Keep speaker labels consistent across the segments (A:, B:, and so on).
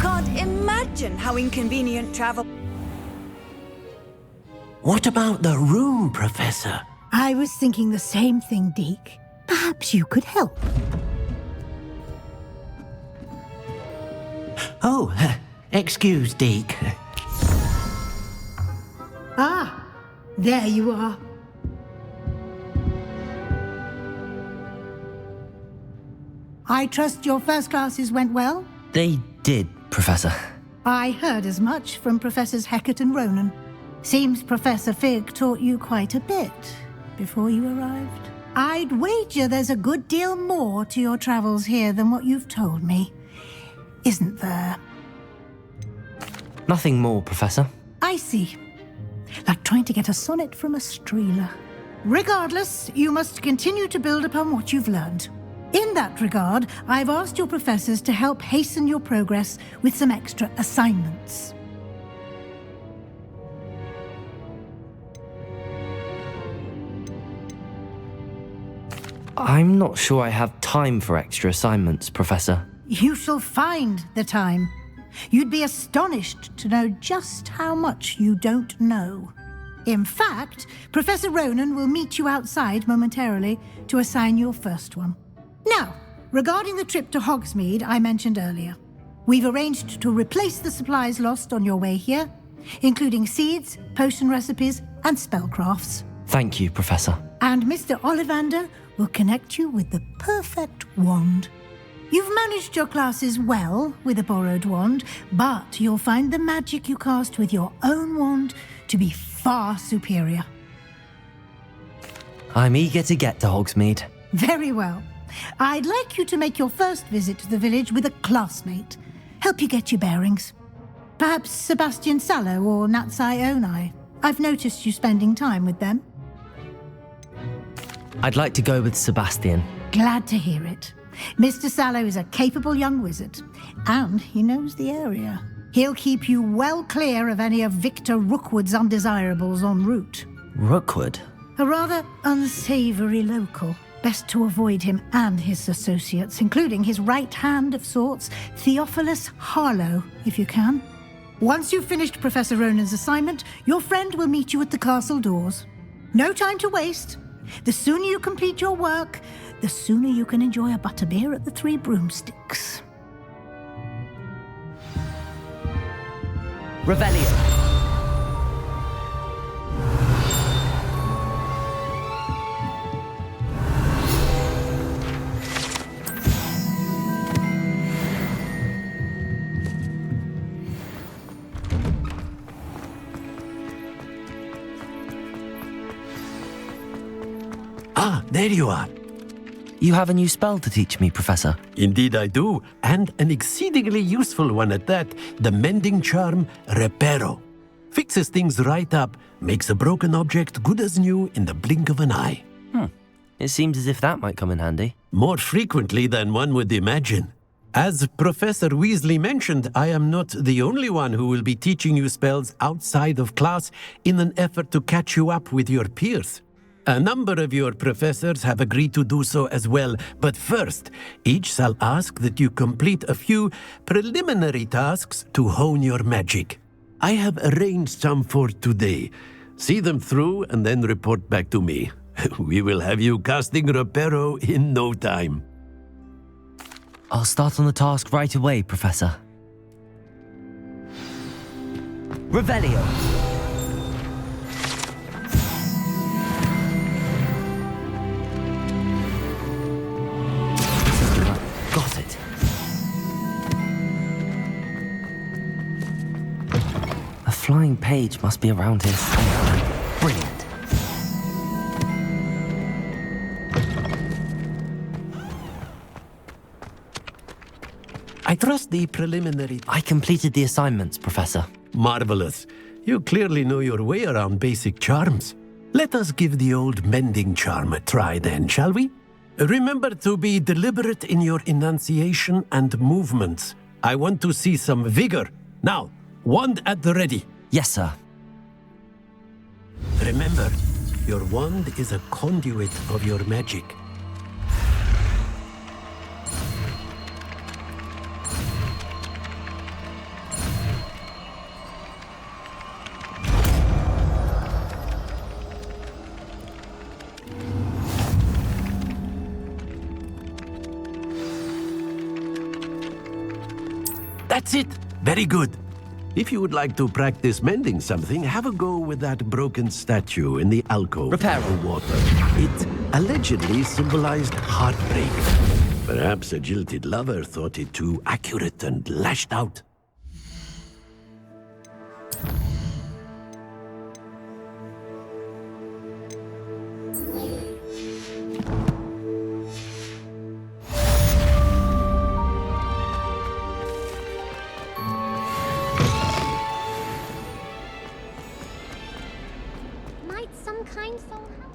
A: can't imagine how inconvenient travel...
B: What about the room, Professor?
C: I was thinking the same thing, Deke. Perhaps you could help.
B: Oh, excuse, Deke.
C: Ah, there you are. I trust your first classes went well?
D: They did, Professor.
C: I heard as much from Professors Hecat and Ronan. Seems Professor Fig taught you quite a bit before you arrived. I'd wager there's a good deal more to your travels here than what you've told me. Isn't there?
D: Nothing more, Professor.
C: I see. Like trying to get a sonnet from a streeler. Regardless, you must continue to build upon what you've learned. In that regard, I've asked your professors to help hasten your progress with some extra assignments.
D: I'm not sure I have time for extra assignments, Professor.
C: You shall find the time. You'd be astonished to know just how much you don't know. In fact, Professor Ronan will meet you outside momentarily to assign your first one. Now, regarding the trip to Hogsmeade I mentioned earlier, we've arranged to replace the supplies lost on your way here, including seeds, potion recipes, and spellcrafts.
D: Thank you, Professor.
C: And Mr. Ollivander will connect you with the perfect wand. You've managed your classes well with a borrowed wand, but you'll find the magic you cast with your own wand to be far superior.
D: I'm eager to get to Hogsmeade.
C: Very well. I'd like you to make your first visit to the village with a classmate. Help you get your bearings. Perhaps Sebastian Sallow or Natsai Onai. I've noticed you spending time with them.
D: I'd like to go with Sebastian.
C: Glad to hear it. Mr. Sallow is a capable young wizard, and he knows the area. He'll keep you well clear of any of Victor Rookwood's undesirables en route.
D: Rookwood?
C: A rather unsavory local. Best to avoid him and his associates, including his right hand of sorts, Theophilus Harlow, if you can. Once you've finished Professor Ronan's assignment, your friend will meet you at the castle doors. No time to waste. The sooner you complete your work, the sooner you can enjoy a butterbeer at the Three Broomsticks.
D: Revelio.
B: Ah, there you are.
D: You have a new spell to teach me, Professor.
B: Indeed I do, and an exceedingly useful one at that, the mending charm Reparo. Fixes things right up, makes a broken object good as new in the blink of an eye.
D: It seems as if that might come in handy.
B: More frequently than one would imagine. As Professor Weasley mentioned, I am not the only one who will be teaching you spells outside of class in an effort to catch you up with your peers. A number of your professors have agreed to do so as well, but first, each shall ask that you complete a few preliminary tasks to hone your magic. I have arranged some for today. See them through and then report back to me. We will have you casting Reparo in no time.
D: I'll start on the task right away, Professor. Revelio. Got it. A flying page must be around here somewhere. Brilliant.
B: I trust the preliminary...
D: I completed the assignments, Professor.
B: Marvelous. You clearly know your way around basic charms. Let us give the old mending charm a try then, shall we? Remember to be deliberate in your enunciation and movements. I want to see some vigor. Now, wand at the ready.
D: Yes, sir.
B: Remember, your wand is a conduit of your magic. That's it. Very good. If you would like to practice mending something, have a go with that broken statue in the alcove.
D: Repair
B: of the water. It allegedly symbolized heartbreak. Perhaps a jilted lover thought it too accurate and lashed out.
E: Might some kind soul help?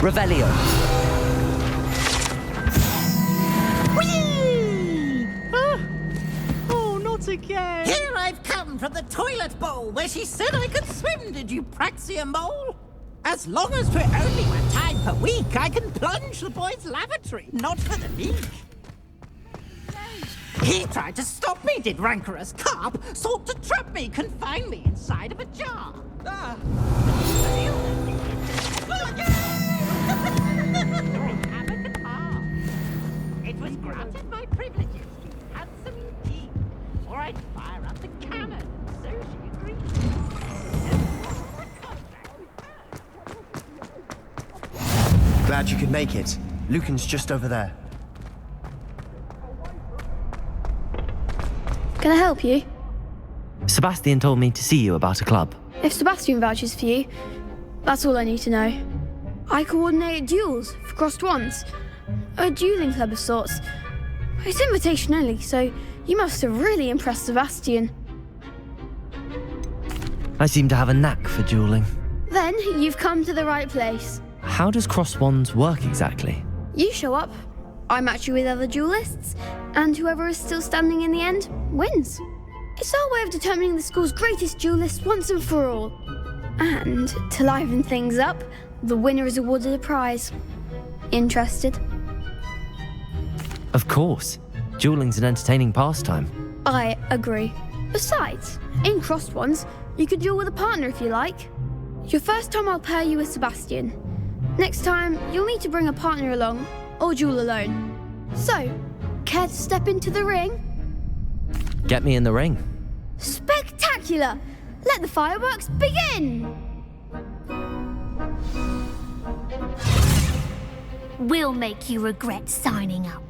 D: Revelio.
F: Oh, not again!
G: Here I've come from the toilet bowl where she said I could swim, did you praxia mole? As long as we're only one time per week, I can plunge the boy's lavatory, not for the meek. He tried to stop me, did rancorous carp, sought to trap me, confine me inside of a jar. It was granted my privileges to handsome indeed, or I'd fire up the cannon, so she agreed.
H: Glad you could make it. Lucan's just over there.
E: Can I help you?
D: Sebastian told me to see you about a club.
E: If Sebastian vouches for you, that's all I need to know. I coordinate duels for crossed wands. A dueling club of sorts. It's invitation only, so you must have really impressed Sebastian.
D: I seem to have a knack for dueling.
E: Then you've come to the right place.
D: How does cross wands work exactly?
E: You show up, I match you with other duelists, and whoever is still standing in the end wins. It's our way of determining the school's greatest duelist once and for all. And to liven things up, the winner is awarded a prize. Interested?
D: Of course. Dueling's an entertaining pastime.
E: I agree. Besides, in crossed ones, you could duel with a partner if you like. Your first time I'll pair you with Sebastian. Next time, you'll need to bring a partner along, or duel alone. So, care to step into the ring?
D: Get me in the ring.
E: Spectacular! Let the fireworks begin!
I: We'll make you regret signing up.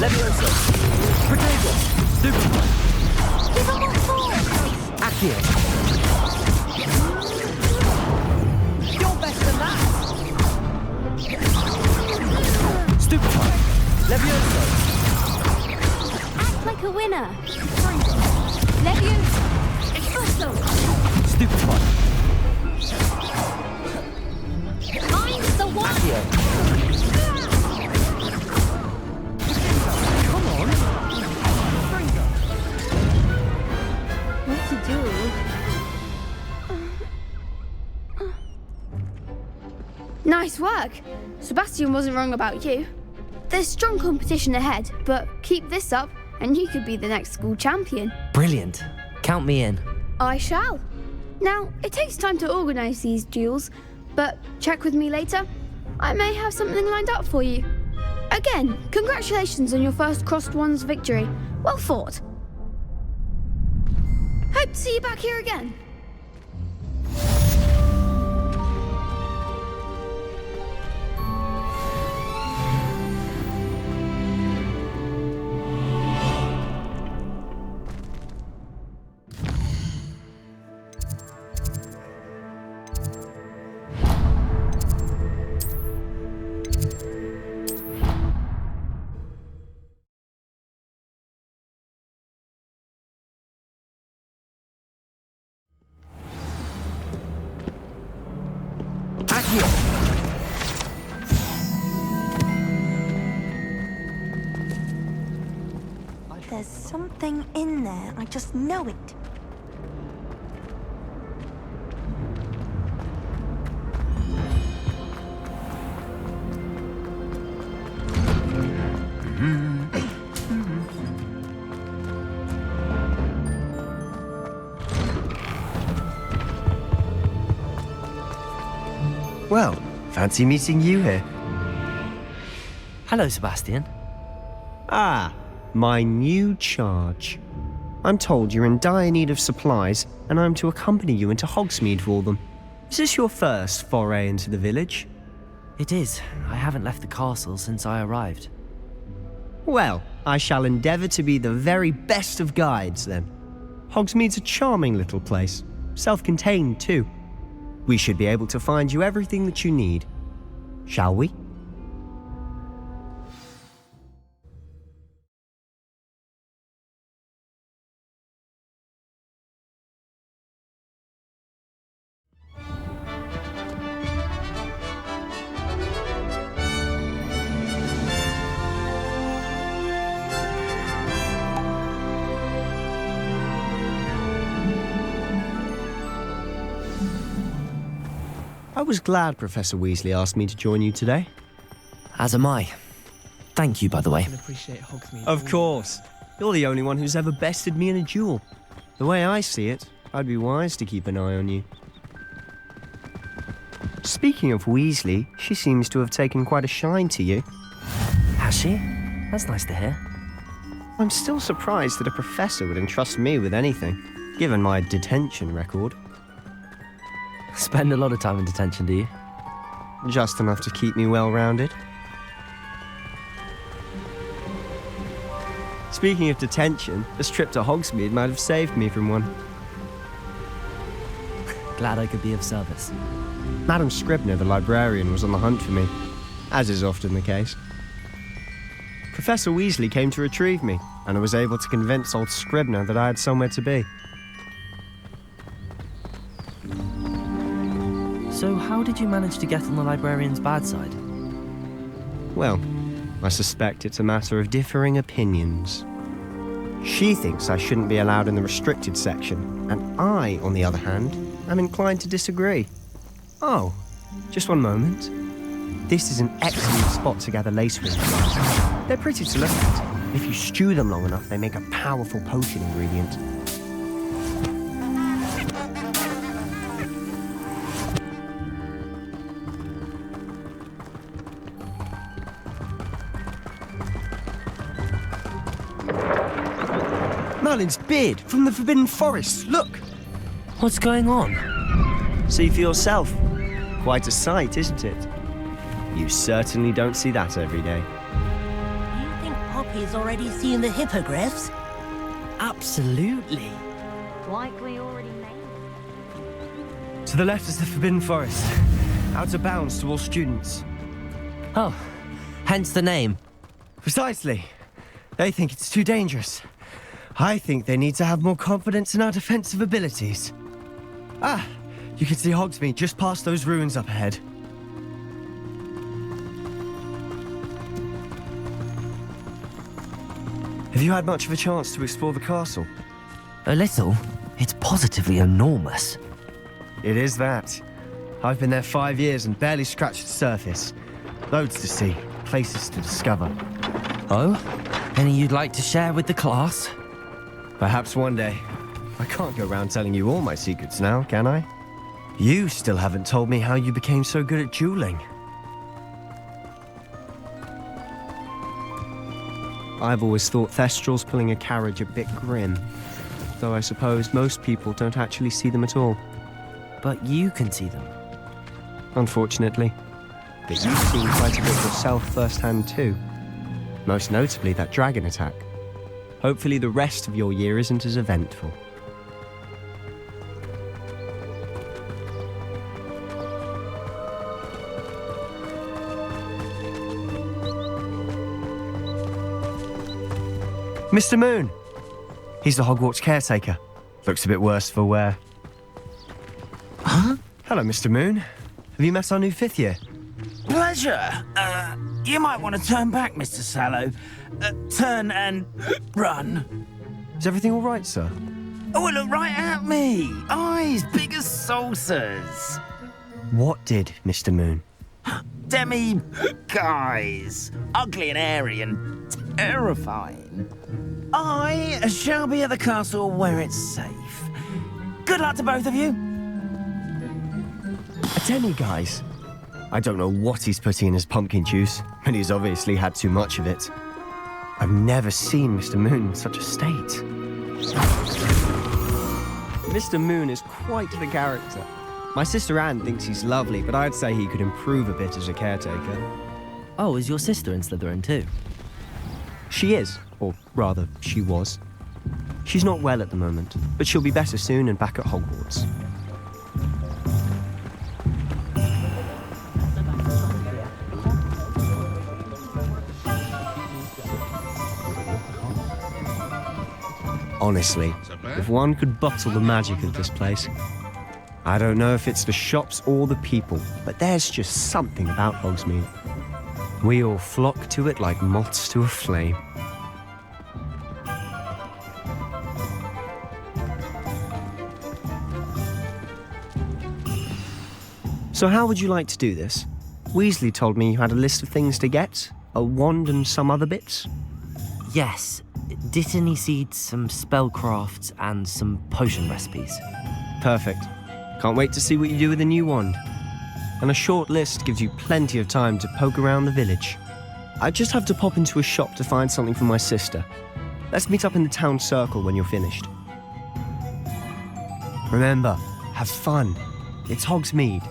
D: Leviosa. Protego. Stupid.
I: Give them what for!
D: Accio.
G: You're better than that!
D: Stupefy. Leviosa.
I: Act like a winner. Leviosa. Espresso.
D: Stupefy.
I: Mine's the one!
D: Accio.
I: What to do?
E: Nice work! Sebastian wasn't wrong about you. There's strong competition ahead, but keep this up and you could be the next school champion.
D: Brilliant. Count me in.
E: I shall. Now, it takes time to organise these duels, but check with me later. I may have something lined up for you. Again, congratulations on your first crossed wands victory. Well fought. Hope to see you back here again.
J: There's
F: something in there. I just know it.
H: Well, fancy meeting you here.
D: Hello, Sebastian.
H: Ah, my new charge. I'm told you're in dire need of supplies, and I'm to accompany you into Hogsmeade for them. Is this your first foray into the village?
D: It is. I haven't left the castle since I arrived.
H: Well, I shall endeavour to be the very best of guides, then. Hogsmeade's a charming little place, self-contained too. We should be able to find you everything that you need. Shall we? I was glad Professor Weasley asked me to join you today.
D: As am I. Thank you, by the way.
H: Of course. You're the only one who's ever bested me in a duel. The way I see it, I'd be wise to keep an eye on you. Speaking of Weasley, she seems to have taken quite a shine to you.
D: Has she? That's nice to hear.
H: I'm still surprised that a professor would entrust me with anything, given my detention record.
D: Spend a lot of time in detention, do you?
H: Just enough to keep me well-rounded. Speaking of detention, this trip to Hogsmeade might have saved me from one.
D: Glad I could be of service.
H: Madam Scribner, the librarian, was on the hunt for me, as is often the case. Professor Weasley came to retrieve me, and I was able to convince old Scribner that I had somewhere to be.
D: So how did you manage to get on the librarian's bad side?
H: Well, I suspect it's a matter of differing opinions. She thinks I shouldn't be allowed in the restricted section, and I, on the other hand, am inclined to disagree. Oh, just one moment. This is an excellent spot to gather lacewings. They're pretty to look at. If you stew them long enough, they make a powerful potion ingredient. Merlin's beard from the Forbidden Forest. Look!
D: What's going on?
H: See for yourself. Quite a sight, isn't it? You certainly don't see that every day.
G: Do you think Poppy's already seen the hippogriffs?
D: Absolutely.
I: Like we already made.
H: To the left is the Forbidden Forest. Out of bounds to all students.
D: Oh, hence the name.
H: Precisely. They think it's too dangerous. I think they need to have more confidence in our defensive abilities. Ah, you can see Hogsmeade just past those ruins up ahead. Have you had much of a chance to explore the castle?
D: A little. It's positively enormous.
H: It is that. I've been there 5 years and barely scratched the surface. Loads to see, places to discover.
D: Oh? Any you'd like to share with the class?
H: Perhaps one day. I can't go around telling you all my secrets now, can I? You still haven't told me how you became so good at dueling. I've always thought Thestrals pulling a carriage a bit grim, though I suppose most people don't actually see them at all.
D: But you can see them.
H: Unfortunately. But you've seen quite a bit yourself firsthand too. Most notably that dragon attack. Hopefully the rest of your year isn't as eventful. Mr. Moon! He's the Hogwarts caretaker. Looks a bit worse for wear.
J: Huh?
H: Hello, Mr. Moon. Have you met our new 5th year?
J: Pleasure. You might want to turn back, Mr. Sallow. Turn and run.
H: Is everything all right, sir?
J: Oh, it looked right at me! Eyes big as saucers!
H: What did, Mr. Moon?
J: Demi guys! Ugly and hairy and terrifying. I shall be at the castle where it's safe. Good luck to both of you.
H: A demi, guys. I don't know what he's putting in his pumpkin juice, but he's obviously had too much of it. I've never seen Mr. Moon in such a state. Mr. Moon is quite the character. My sister Anne thinks he's lovely, but I'd say he could improve a bit as a caretaker.
D: Oh, is your sister in Slytherin too?
H: She is, or rather, she was. She's not well at the moment, but she'll be better soon and back at Hogwarts. Honestly, if one could bottle the magic of this place. I don't know if it's the shops or the people, but there's just something about Hogsmeade. We all flock to it like moths to a flame. So how would you like to do this? Weasley told me you had a list of things to get, a wand and some other bits.
D: Yes. Dittany seeds, some spellcrafts, and some potion recipes.
H: Perfect. Can't wait to see what you do with the new wand. And a short list gives you plenty of time to poke around the village. I just have to pop into a shop to find something for my sister. Let's meet up in the town circle when you're finished. Remember, have fun. It's Hogsmeade.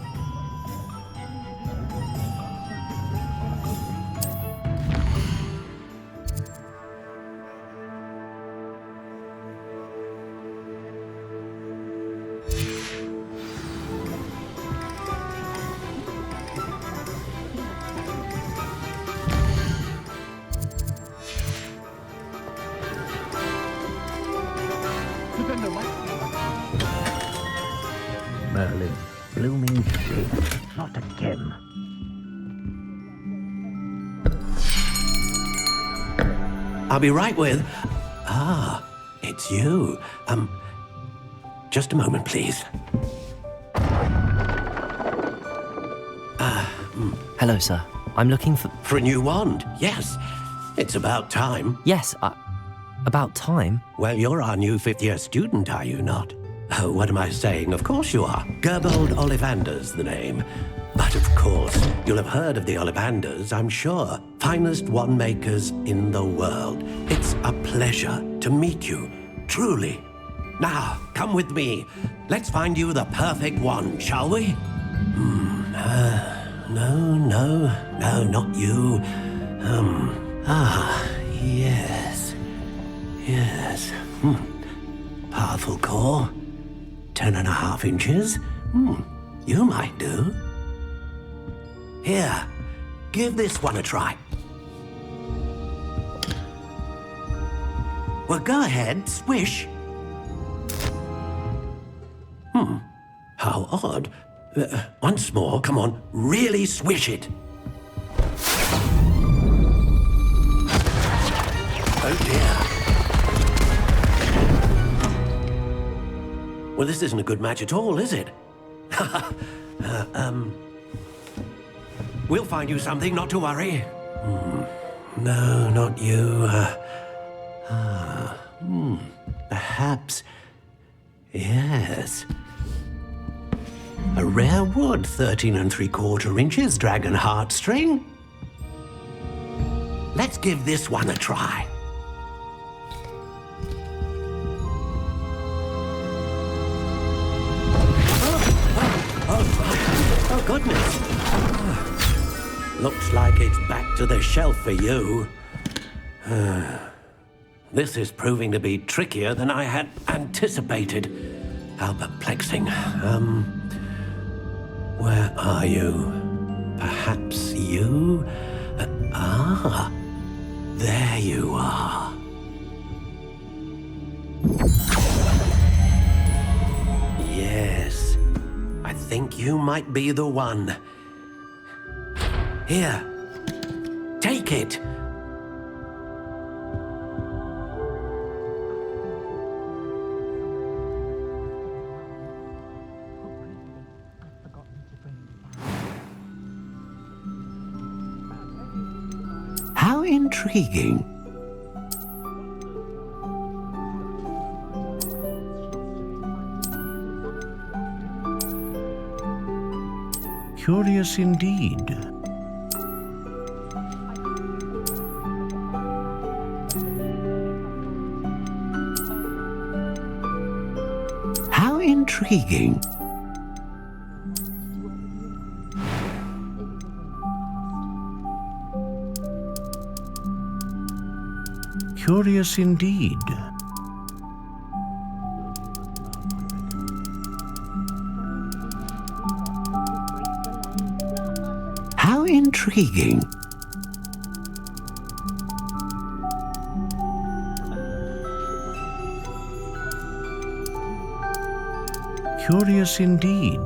J: Merlin, blooming shit, not again.
B: I'll be right with... Ah, it's you. Just a moment, please.
D: Hello, sir. I'm looking for...
B: For a new wand, yes. It's about time.
D: Yes, about time?
B: Well, you're our new fifth-year student, are you not? Oh, what am I saying? Of course you are. Gerbold Ollivander's the name. But of course, you'll have heard of the Ollivanders, I'm sure. Finest wand makers in the world. It's a pleasure to meet you, truly. Now, come with me. Let's find you the perfect wand, shall we? No, not you. Yes. Powerful core. 10.5 inches. You might do. Here, give this one a try. Well, go ahead, swish. How odd. Once more, come on, really swish it. Oh dear. Well, this isn't a good match at all, is it? We'll find you something, not to worry. No, not you. Perhaps. Yes. A rare wood, 13 3/4 inches, dragon heartstring. Let's give this one a try. Oh, goodness. Looks like it's back to the shelf for you. This is proving to be trickier than I had anticipated. How perplexing. Where are you? Perhaps you? There you are. Yes, I think you might be the one. Here, take it. intriguing.
K: Curious indeed.
B: How intriguing.
K: Curious indeed.
B: How intriguing.
K: Curious indeed.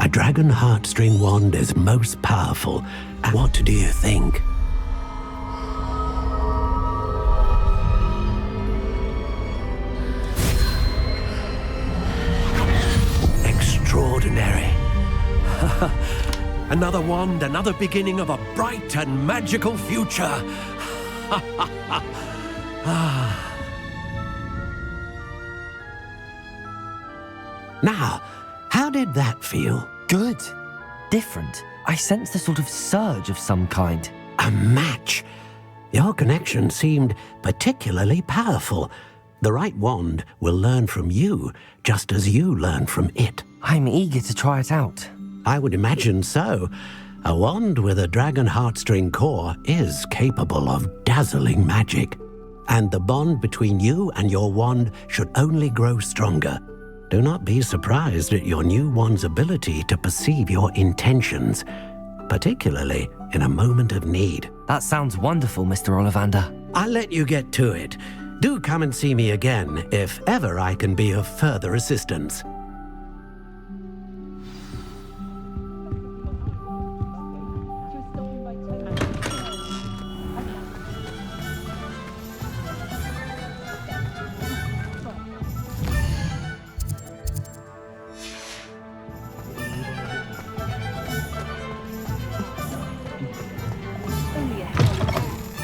B: A dragon heartstring wand is most powerful. What do you think? Extraordinary. Another wand, another beginning of a bright and magical future. Now, how did that feel?
D: Good. Different. I sensed a sort of surge of some kind.
B: A match. Your connection seemed particularly powerful. The right wand will learn from you, just as you learn from it.
D: I'm eager to try it out.
B: I would imagine so. A wand with a dragon heartstring core is capable of dazzling magic. And the bond between you and your wand should only grow stronger. Do not be surprised at your new wand's ability to perceive your intentions, particularly in a moment of need.
D: That sounds wonderful, Mr. Ollivander.
B: I'll let you get to it. Do come and see me again if ever I can be of further assistance.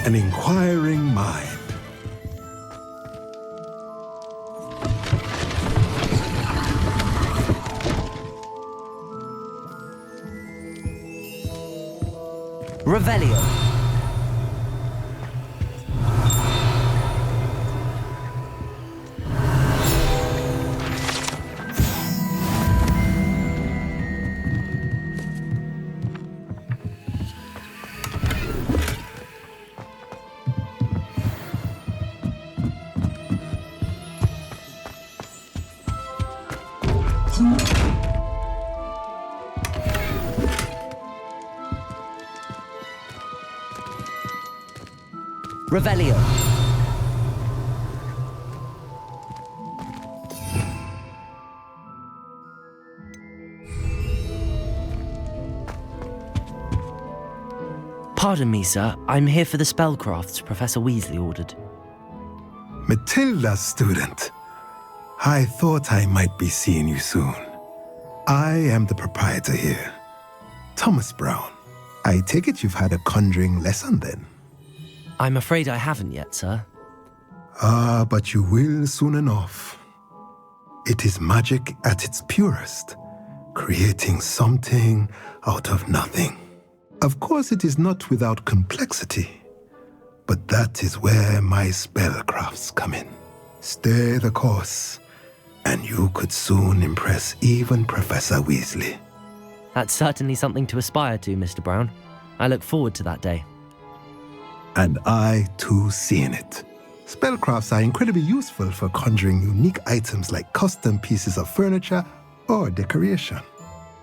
L: An inquiring mind.
D: Revelio. Revelio. Pardon me, sir. I'm here for the spellcrafts Professor Weasley ordered.
L: Matilda, student. I thought I might be seeing you soon. I am the proprietor here, Thomas Brown. I take it you've had a conjuring lesson then?
D: I'm afraid I haven't yet, sir.
L: Ah, but you will soon enough. It is magic at its purest, creating something out of nothing. Of course, it is not without complexity, but that is where my spellcrafts come in. Stay the course, and you could soon impress even Professor Weasley.
D: That's certainly something to aspire to, Mr. Brown. I look forward to that day.
L: And I, too, seeing it. Spellcrafts are incredibly useful for conjuring unique items like custom pieces of furniture or decoration.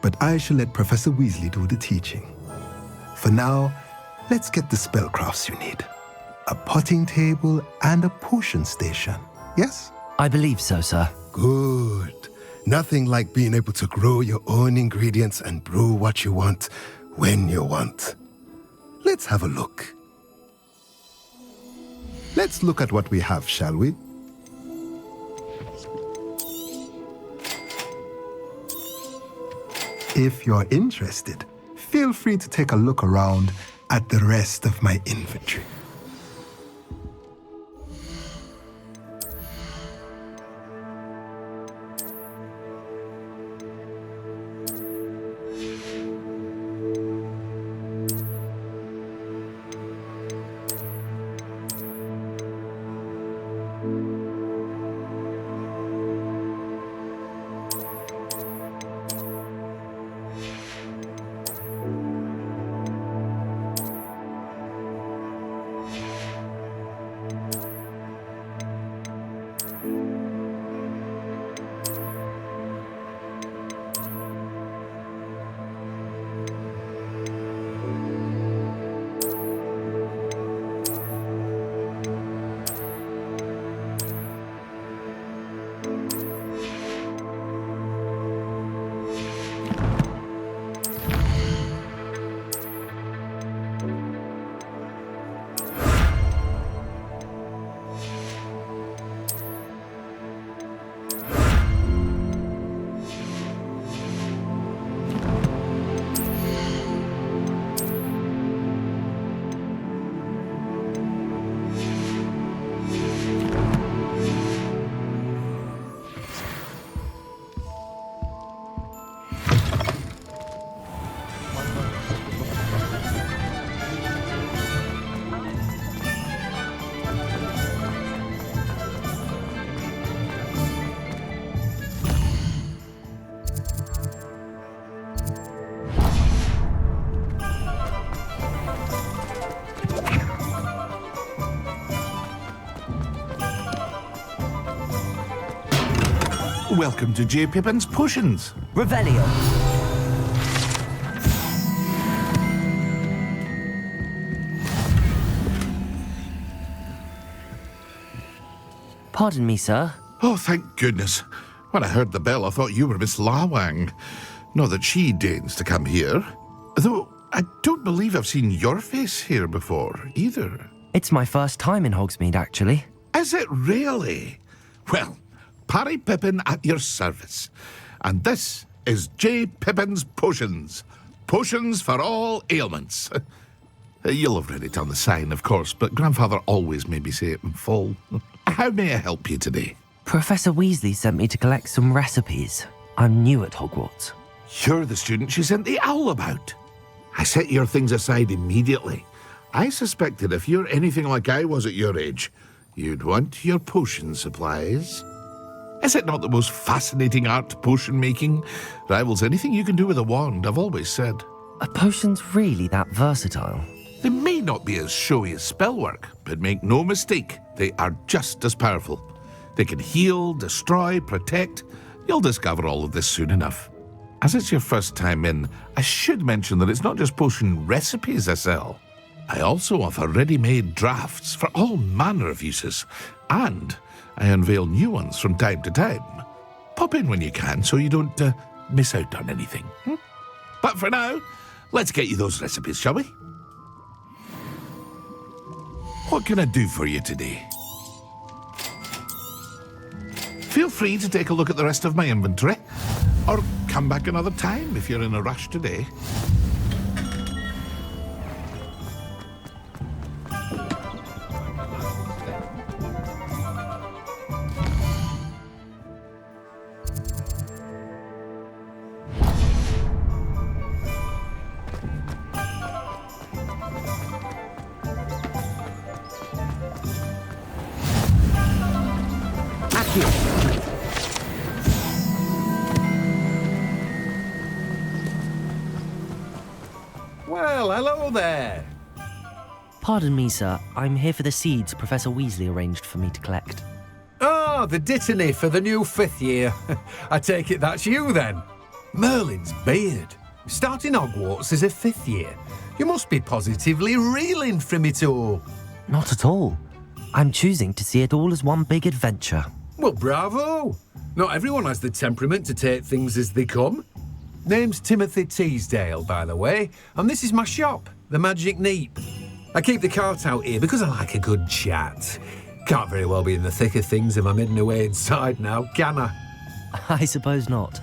L: But I shall let Professor Weasley do the teaching. For now, let's get the spellcrafts you need. A potting table and a potion station, yes?
D: I believe so, sir.
L: Good. Nothing like being able to grow your own ingredients and brew what you want when you want. Let's have a look. Let's look at what we have, shall we? If you're interested, feel free to take a look around at the rest of my inventory.
M: Welcome to J. Pippin's Potions.
D: Revelio. Pardon me, sir.
M: Oh, thank goodness. When I heard the bell, I thought you were Miss Lawang. Not that she deigns to come here. Though I don't believe I've seen your face here before, either.
D: It's my first time in Hogsmeade, actually.
M: Is it really? Well, Parry Pippin at your service. And this is J. Pippin's Potions. Potions for all ailments. You'll have read it on the sign, of course, but Grandfather always made me say it in full. How may I help you today?
D: Professor Weasley sent me to collect some recipes. I'm new at Hogwarts.
M: You're the student she sent the owl about. I set your things aside immediately. I suspected if you're anything like I was at your age, you'd want your potion supplies. Is it not the most fascinating art, potion making? Rivals anything you can do with a wand, I've always said.
D: Are potions really that versatile?
M: They may not be as showy as spellwork, but make no mistake, they are just as powerful. They can heal, destroy, protect. You'll discover all of this soon enough. As it's your first time in, I should mention that it's not just potion recipes I sell. I also offer ready-made drafts for all manner of uses, and I unveil new ones from time to time. Pop in when you can so you don't miss out on anything. But for now, let's get you those recipes, shall we? What can I do for you today? Feel free to take a look at the rest of my inventory, or come back another time if you're in a rush today.
N: Well, hello there.
D: Pardon me, sir. I'm here for the seeds Professor Weasley arranged for me to collect.
N: Ah, the dittany for the new 5th year. I take it that's you, then. Merlin's beard. Starting Hogwarts as a 5th year. You must be positively reeling from it all.
D: Not at all. I'm choosing to see it all as one big adventure.
N: Well, bravo. Not everyone has the temperament to take things as they come. Name's Timothy Teasdale, by the way, and this is my shop, the Magic Neep. I keep the cart out here because I like a good chat. Can't very well be in the thick of things if I'm hidden away inside now, can I?
D: I suppose not.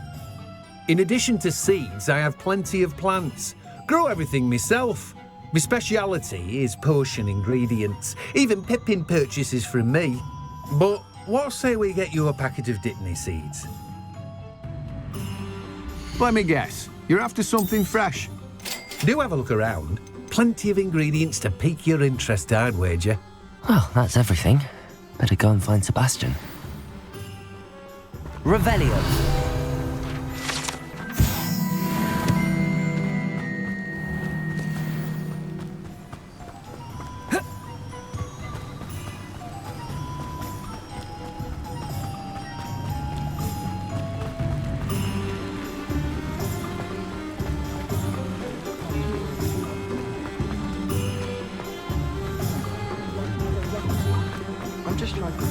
N: In addition to seeds, I have plenty of plants. Grow everything myself. My speciality is potion ingredients. Even Pippin purchases from me. But what say we get you a packet of Dittany seeds?
O: Let me guess. You're after something fresh.
N: Do have a look around. Plenty of ingredients to pique your interest, I'd wager.
D: Well, that's everything. Better go and find Sebastian. Revelio.
O: I'm just trying to...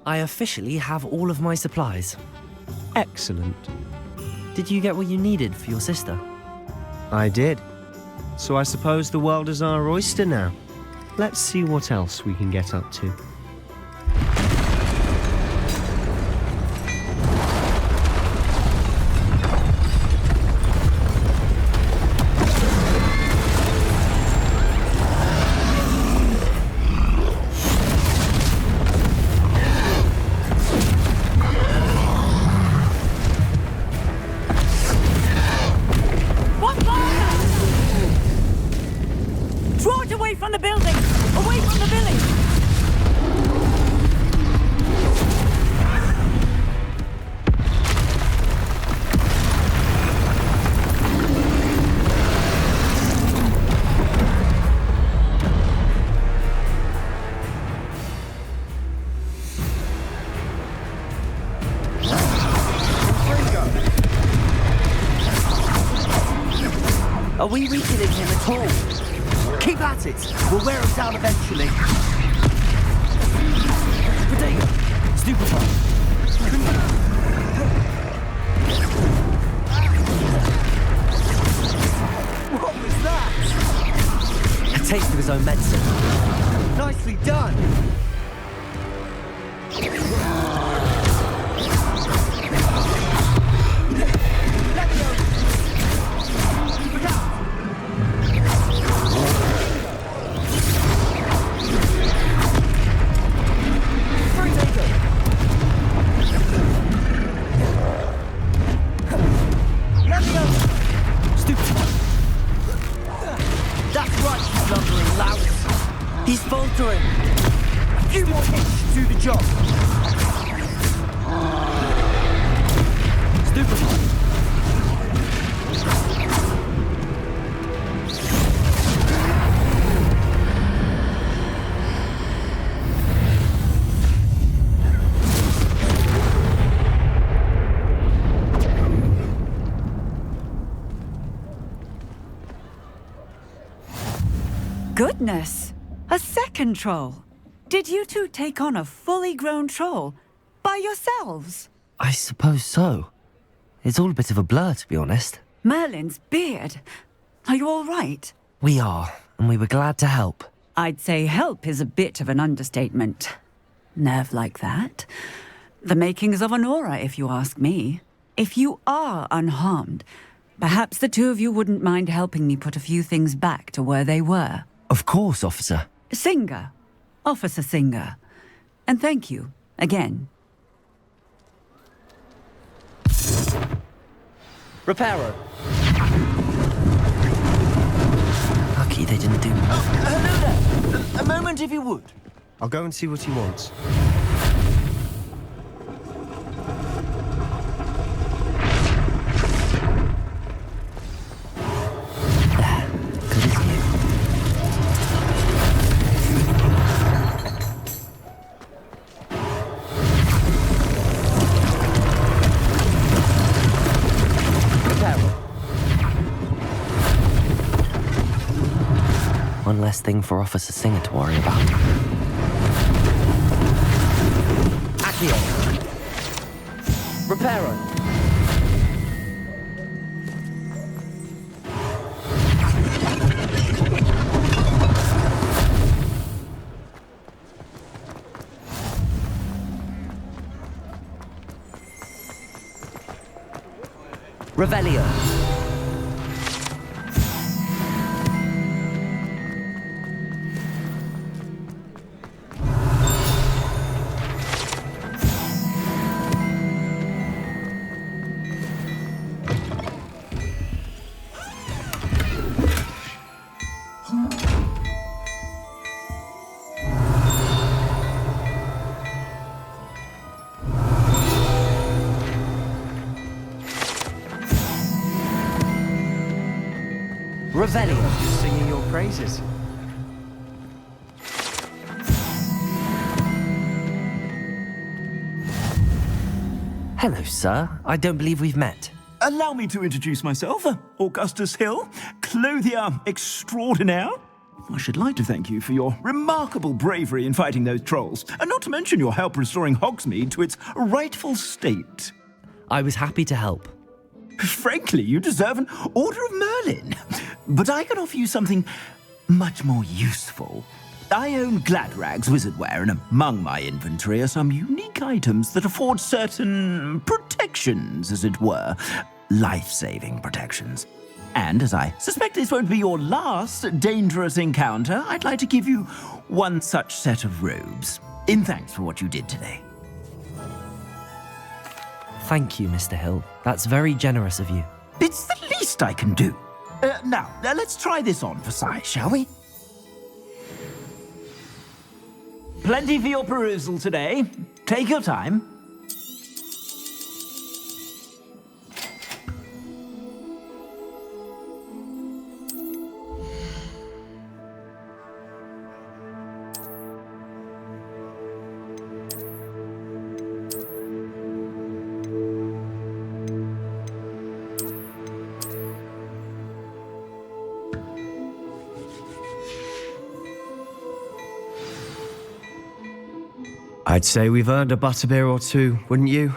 D: I officially have all of my supplies.
H: Excellent.
D: Did you get what you needed for your sister?
H: I did. So I suppose the world is our oyster now. Let's see what else we can get up to.
J: Are we weakening him at all? Keep at it. We'll wear him down eventually. Potato. Stupefy. What was that?
D: A taste of his own medicine.
J: Nicely done.
D: He's faltering.
J: A few more hits to do the job.
D: Stupefy.
A: Goodness! A second troll! Did you two take on a fully grown troll by yourselves?
D: I suppose so. It's all a bit of a blur, to be honest.
A: Merlin's beard. Are you all right?
D: We are, and we were glad to help.
A: I'd say help is a bit of an understatement. Nerve like that. The makings of an aura, if you ask me. If you are unharmed, perhaps the two of you wouldn't mind helping me put a few things back to where they were.
D: Of course, officer.
A: Singer. Officer Singer. And thank you, again.
J: Reparo.
D: Lucky they didn't do more.
J: Hello there. A moment if you would.
H: I'll go and see what he wants.
D: One less thing for Officer Singer to worry about. Accio. Reparo. Revelio. Revelio.
H: Singing your praises.
D: Hello, sir. I don't believe we've met.
P: Allow me to introduce myself, Augustus Hill, clothier extraordinaire. I should like to thank you for your remarkable bravery in fighting those trolls, and not to mention your help restoring Hogsmeade to its rightful state.
D: I was happy to help.
P: Frankly, you deserve an Order of Merlin. But I can offer you something much more useful. I own Gladrag's wizardware, and among my inventory are some unique items that afford certain protections, as it were. Life-saving protections. And as I suspect this won't be your last dangerous encounter, I'd like to give you one such set of robes, in thanks for what you did today.
D: Thank you, Mr. Hill. That's very generous of you.
P: It's the least I can do. Now, let's try this on for size, shall we? Plenty for your perusal today. Take your time.
H: I'd say we've earned a butterbeer or two, wouldn't you?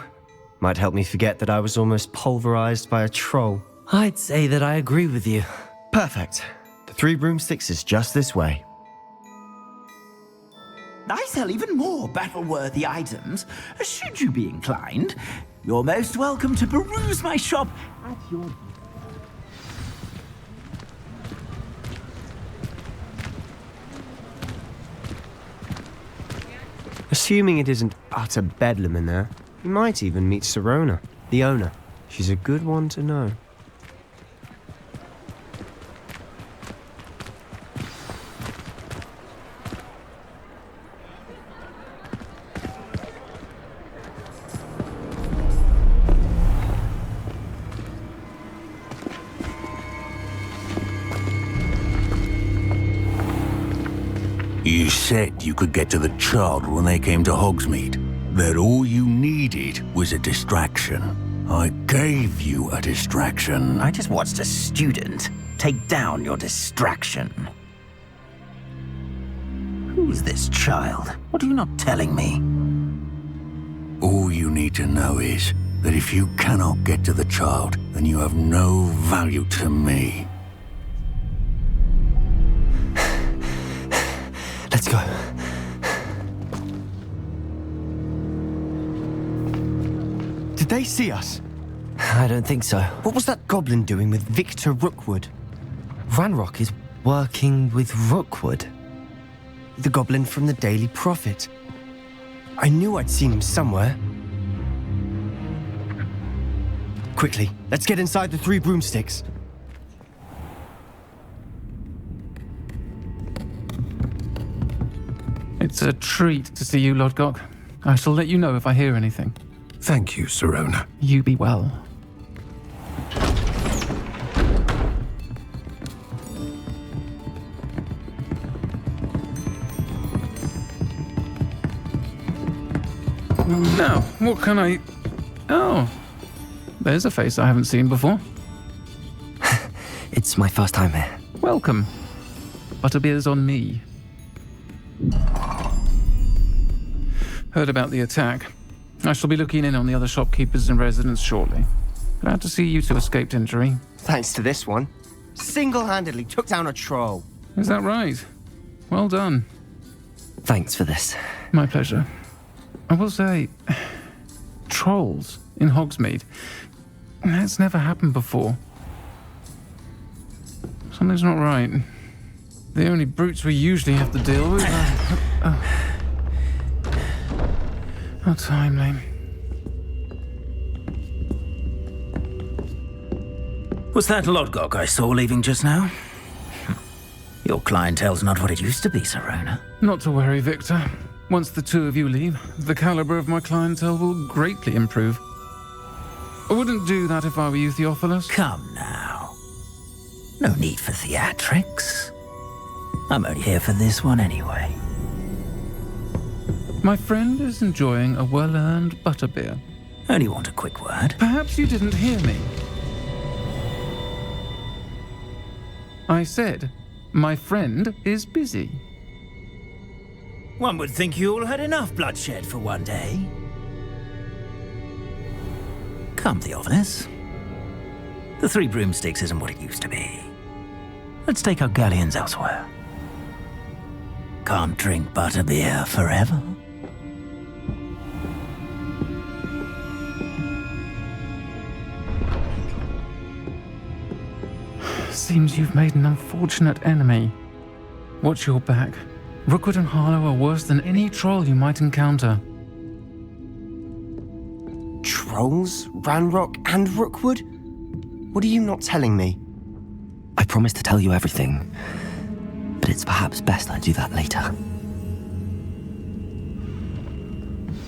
H: Might help me forget that I was almost pulverized by a troll.
D: I'd say that I agree with you.
H: Perfect. The Three Broomsticks is just this way.
P: I sell even more battle-worthy items. Should you be inclined, you're most welcome to peruse my shop at your...
H: Assuming it isn't utter bedlam in there, you might even meet Sirona, the owner. She's a good one to know.
Q: You said you could get to the child when they came to Hogsmeade. That all you needed was a distraction. I gave you a distraction.
P: I just watched a student take down your distraction. Who's this child? What are you not telling me?
Q: All you need to know is that if you cannot get to the child, then you have no value to me.
H: Let's go. Did they see us?
D: I don't think so.
H: What was that goblin doing with Victor Rookwood?
D: Ranrok is working with Rookwood.
H: The goblin from the Daily Prophet. I knew I'd seen him somewhere. Quickly, let's get inside the Three Broomsticks.
R: It's a treat to see you, Lodgok. I shall let you know if I hear anything.
M: Thank you, Sirona.
R: You be well. Now, what can I... Oh, there's a face I haven't seen before.
D: It's my first time here.
R: Welcome. Butterbeer's on me. Heard about the attack. I shall be looking in on the other shopkeepers and residents shortly. Glad to see you two escaped injury.
H: Thanks to this one. Single-handedly took down a troll.
R: Is that right? Well done.
D: Thanks for this.
R: My pleasure. I will say, trolls in Hogsmeade. That's never happened before. Something's not right. The only brutes we usually have to deal with are... How timely.
J: Was that Lodgok I saw leaving just now? Your clientele's not what it used to be, Sirona.
R: Not to worry, Victor. Once the two of you leave, the caliber of my clientele will greatly improve. I wouldn't do that if I were you, Theophilus.
J: Come now. No need for theatrics. I'm only here for this one anyway.
R: My friend is enjoying a well-earned butterbeer.
J: Only want a quick word.
R: Perhaps you didn't hear me. I said, my friend is busy.
J: One would think you all had enough bloodshed for one day. Come, Theophilus. The Three Broomsticks isn't what it used to be. Let's take our galleons elsewhere. Can't drink butterbeer forever.
R: Seems you've made an unfortunate enemy. Watch your back. Rookwood and Harlow are worse than any troll you might encounter.
H: Trolls? Ranrok and Rookwood? What are you not telling me?
D: I promise to tell you everything, but it's perhaps best I do that later.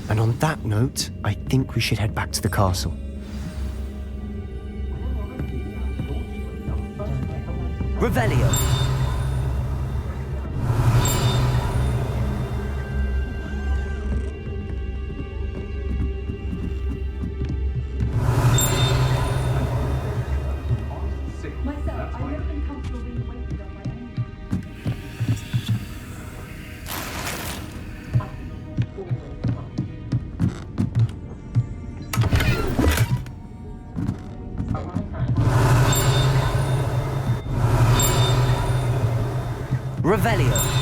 H: And on that note, I think we should head back to the castle.
D: Revelio. Revelio.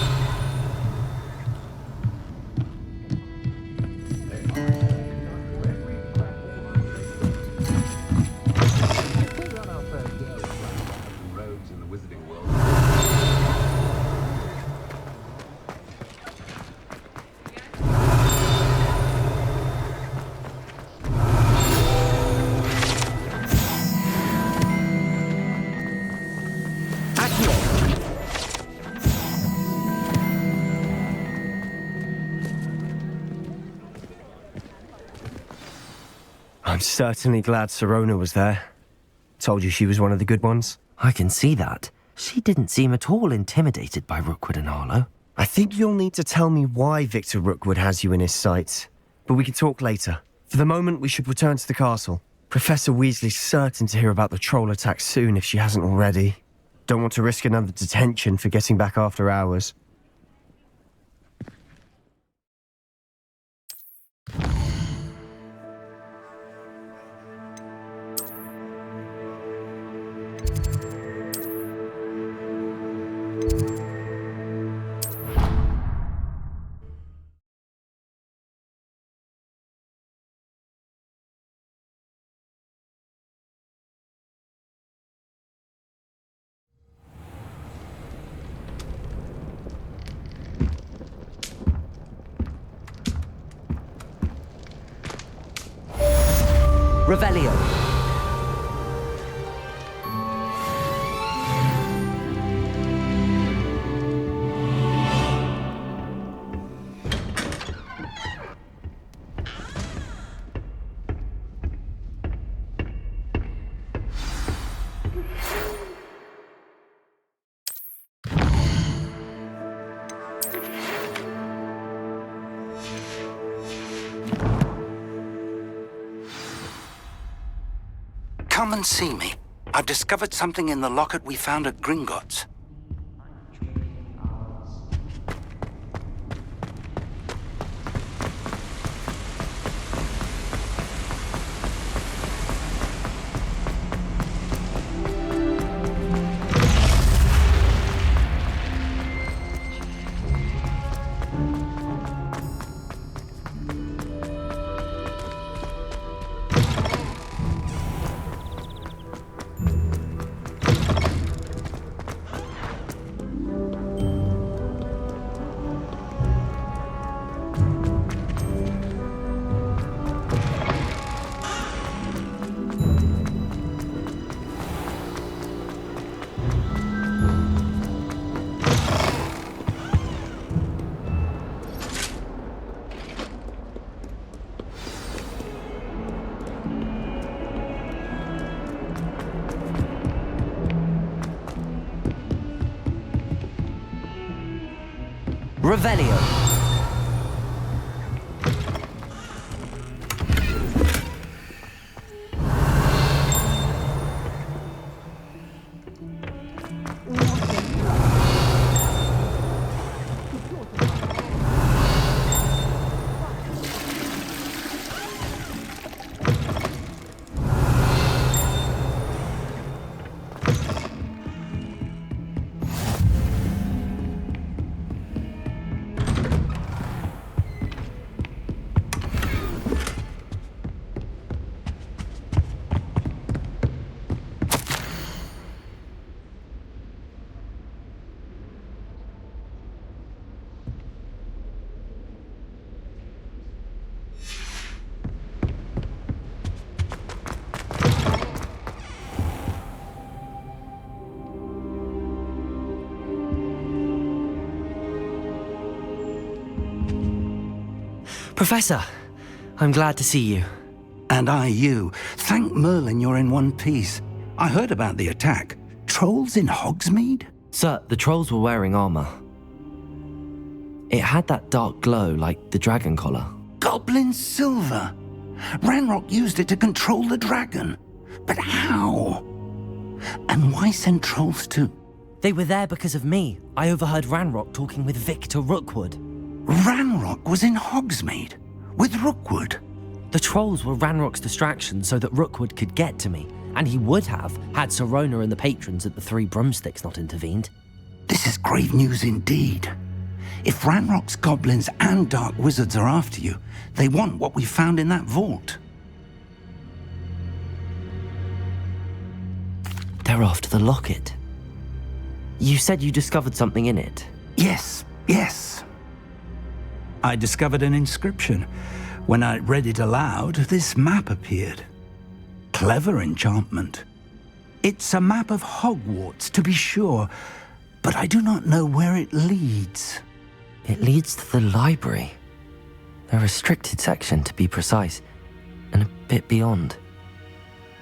H: I'm certainly glad Sirona was there. Told you she was one of the good ones.
D: I can see that. She didn't seem at all intimidated by Rookwood and Harlow.
H: I think you'll need to tell me why Victor Rookwood has you in his sights. But we can talk later. For the moment, we should return to the castle. Professor Weasley's certain to hear about the troll attack soon if she hasn't already. Don't want to risk another detention for getting back after hours.
D: Revelio.
S: Come and see me. I've discovered something in the locket we found at Gringotts.
D: Revelio. Professor, I'm glad to see you.
S: And I you. Thank Merlin you're in one piece. I heard about the attack. Trolls in Hogsmeade?
D: Sir, the trolls were wearing armor. It had that dark glow like the dragon collar.
S: Goblin silver. Ranrok used it to control the dragon. But how? And why send trolls too?
D: They were there because of me. I overheard Ranrok talking with Pt.2 Rookwood.
S: Ranrok was in Hogsmeade with Rookwood.
D: The trolls were Ranrock's distraction so that Rookwood could get to me, and he would have had Sirona and the patrons at the Three Broomsticks not intervened.
S: This is grave news indeed. If Ranrock's goblins and dark wizards are after you, they want what we found in that vault.
D: They're after the locket. You said you discovered something in it.
S: Yes. I discovered an inscription. When I read it aloud, this map appeared. Clever enchantment. It's a map of Hogwarts, to be sure, but I do not know where it leads.
D: It leads to the library. A restricted section, to be precise, and a bit beyond.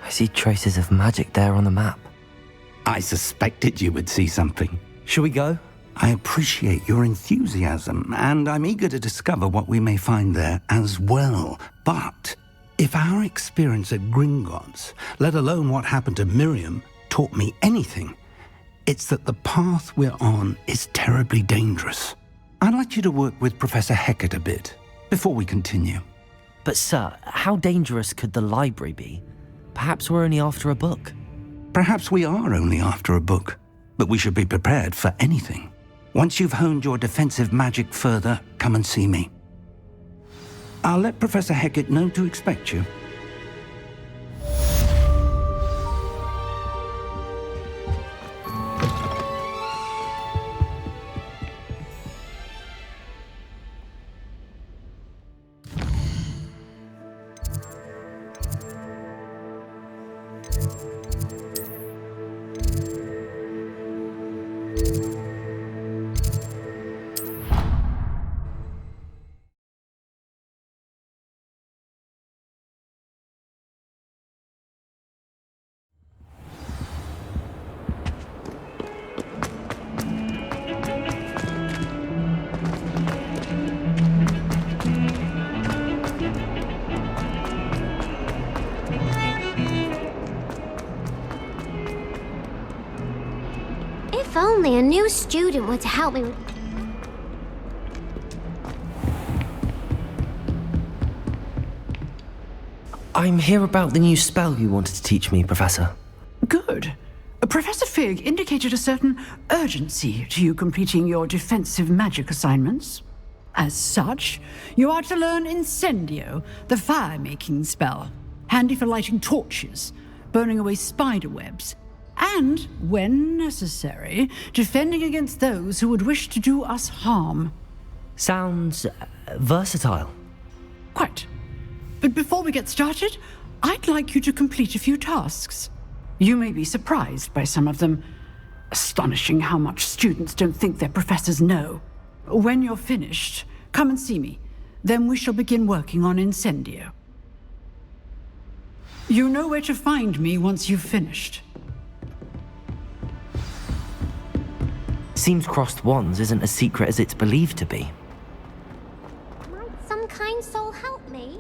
D: I see traces of magic there on the map.
S: I suspected you would see something.
D: Shall we go?
S: I appreciate your enthusiasm, and I'm eager to discover what we may find there as well. But if our experience at Gringotts, let alone what happened to Miriam, taught me anything, it's that the path we're on is terribly dangerous. I'd like you to work with Professor Hecat a bit before we continue.
D: But sir, how dangerous could the library be? Perhaps we're only after a book.
S: Perhaps we are only after a book, but we should be prepared for anything. Once you've honed your defensive magic further, come and see me. I'll let Professor Hecat know to expect you.
T: If only a new student were to help me with...
D: I'm here about the new spell you wanted to teach me, Professor.
A: Good. Professor Fig indicated a certain urgency to you completing your defensive magic assignments. As such, you are to learn Incendio, the fire-making spell, handy for lighting torches, burning away spider webs, and, when necessary, defending against those who would wish to do us harm.
D: Sounds versatile.
A: Quite. But before we get started, I'd like you to complete a few tasks. You may be surprised by some of them. Astonishing how much students don't think their professors know. When you're finished, come and see me. Then we shall begin working on Incendio. You know where to find me once you've finished.
D: seems crossed wands isn't as secret as it's believed to be.
T: Might some kind soul help me?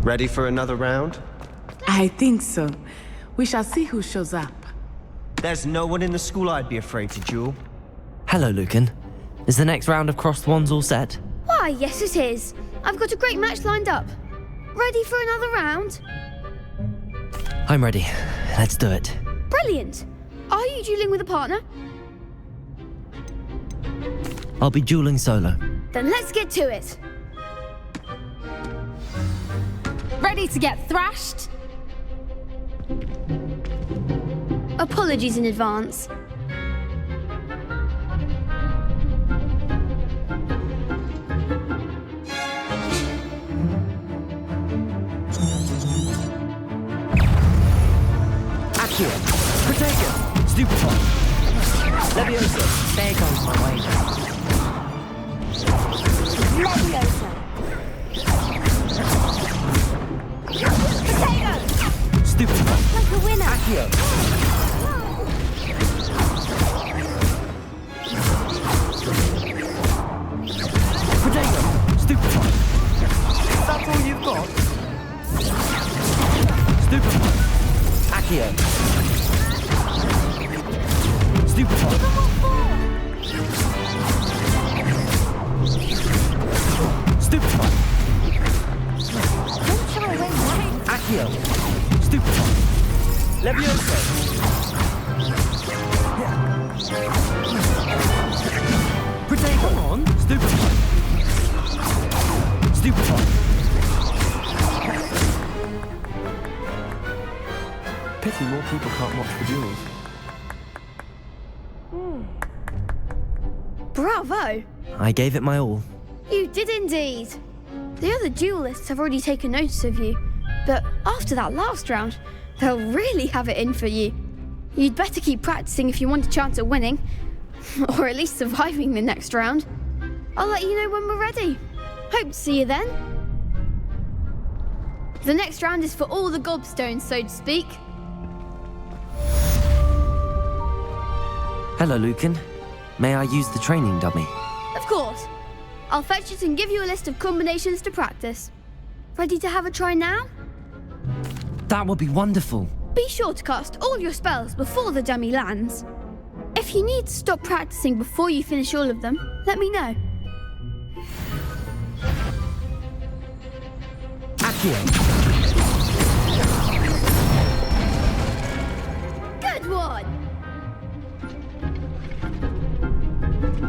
H: Ready for another round?
U: I think so. We shall see who shows up.
H: There's no one in the school I'd be afraid to duel.
D: Hello, Lucan. Is the next round of crossed wands all set?
E: Why, yes it is. I've got a great match lined up. Ready for another round?
D: I'm ready. Let's do it.
E: Brilliant. Are you dueling with a partner?
D: I'll be dueling solo.
E: Then let's get to it.
V: Ready to get thrashed?
E: Apologies in advance.
D: Accio! Protego! Stupefy! Leviosa! There goes my way.
F: Leviosa! Potato!
D: Stupefy!
F: Like a winner!
D: Accio! Protego! Stupefy! That's all you've got? Stupefy! Accio! Stupefy! Stupefy! Accio! Stupefy! Leviosa! Protego! Come on! Stupefy! Stupefy! Pity more people can't watch the duels.
E: Bravo!
D: I gave it my all.
E: You did indeed. The other duelists have already taken notice of you, but after that last round, they'll really have it in for you. You'd better keep practicing if you want a chance at winning, or at least surviving the next round. I'll let you know when we're ready. Hope to see you then. The next round is for all the gobstones, so to speak.
D: Hello, Lucan. May I use the training dummy?
E: Of course. I'll fetch it and give you a list of combinations to practice. Ready to have a try now?
D: That would be wonderful.
E: Be sure to cast all your spells before the dummy lands. If you need to stop practicing before you finish all of them, let me know.
D: Accio!
E: Good one!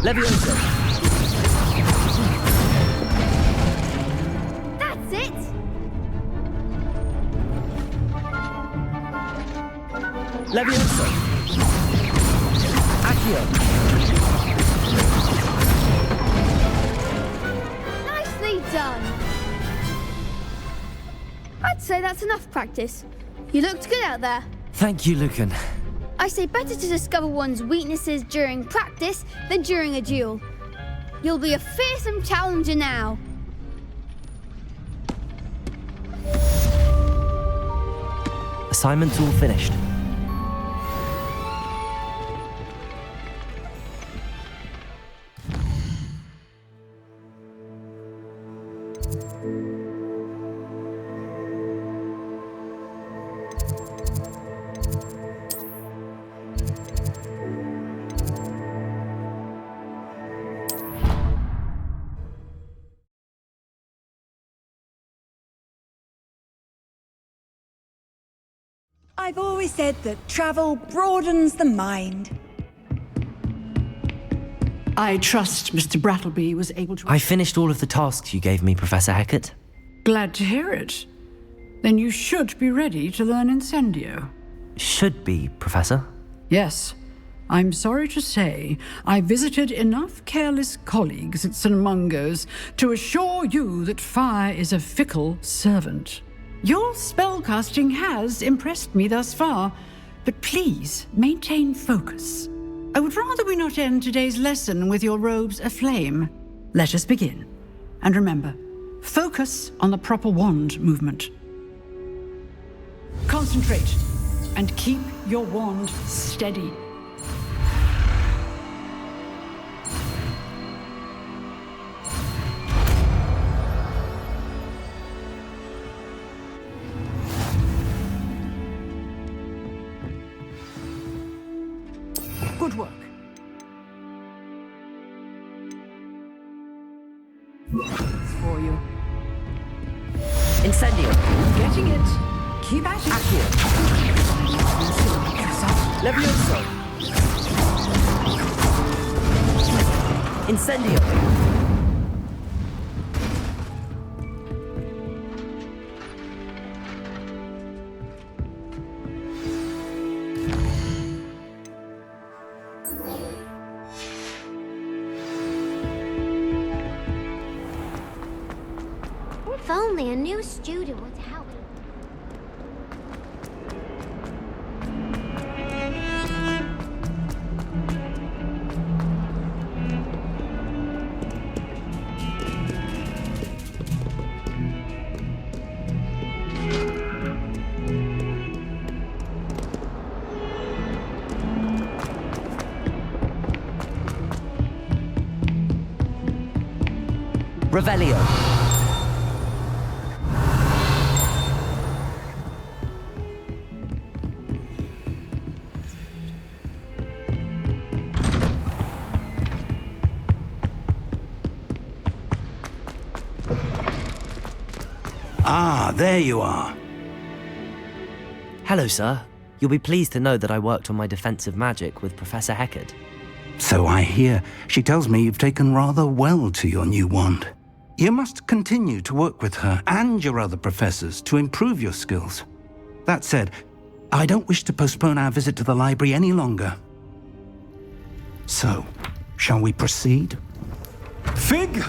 D: Leviosa!
E: That's it!
D: Leviosa! Accio!
E: Nicely done! I'd say that's enough practice. You looked good out there.
D: Thank you, Lucan.
E: I say better to discover one's weaknesses during practice than during a duel. You'll be a fearsome challenger now.
D: Assignment's all finished.
W: I've always said that travel broadens the mind.
C: I trust Mr. Brattleby was able to...
D: I finished all of the tasks you gave me, Professor Hecat.
C: Glad to hear it. Then you should be ready to learn Incendio.
D: Should be, Professor?
C: Yes. I'm sorry to say, I visited enough careless colleagues at St. Mungo's to assure you that fire is a fickle servant. Your spellcasting has impressed me thus far, but please maintain focus. I would rather we not end today's lesson with your robes aflame. Let us begin. And remember, focus on the proper wand movement. Concentrate, and keep your wand steady. Good work. For you.
D: Incendio.
C: Getting it. Keep at it.
D: Accio. Levioso. Incendio.
T: If only a new student would help.
D: Revelio.
S: Ah, there you are.
D: Hello, sir. You'll be pleased to know that I worked on my defensive magic with Professor Hecat.
S: So I hear. She tells me you've taken rather well to your new wand. You must continue to work with her and your other professors to improve your skills. That said, I don't wish to postpone our visit to the library any longer. So, shall we proceed?
G: Fig,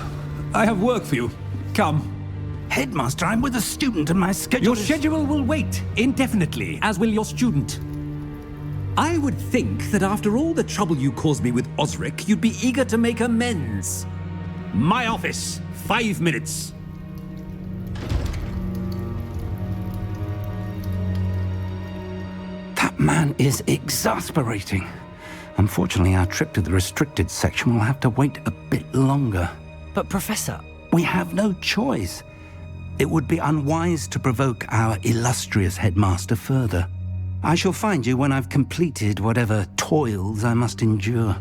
G: I have work for you. Come.
S: Headmaster, I'm with a student and my schedule
G: Your schedule will wait indefinitely, as will your student. I would think that after all the trouble you caused me with Osric, you'd be eager to make amends. My office, 5 minutes.
S: That man is exasperating. Unfortunately, our trip to the restricted section will have to wait a bit longer.
D: But Professor...
S: We have no choice. It would be unwise to provoke our illustrious headmaster further. I shall find you when I've completed whatever toils I must endure.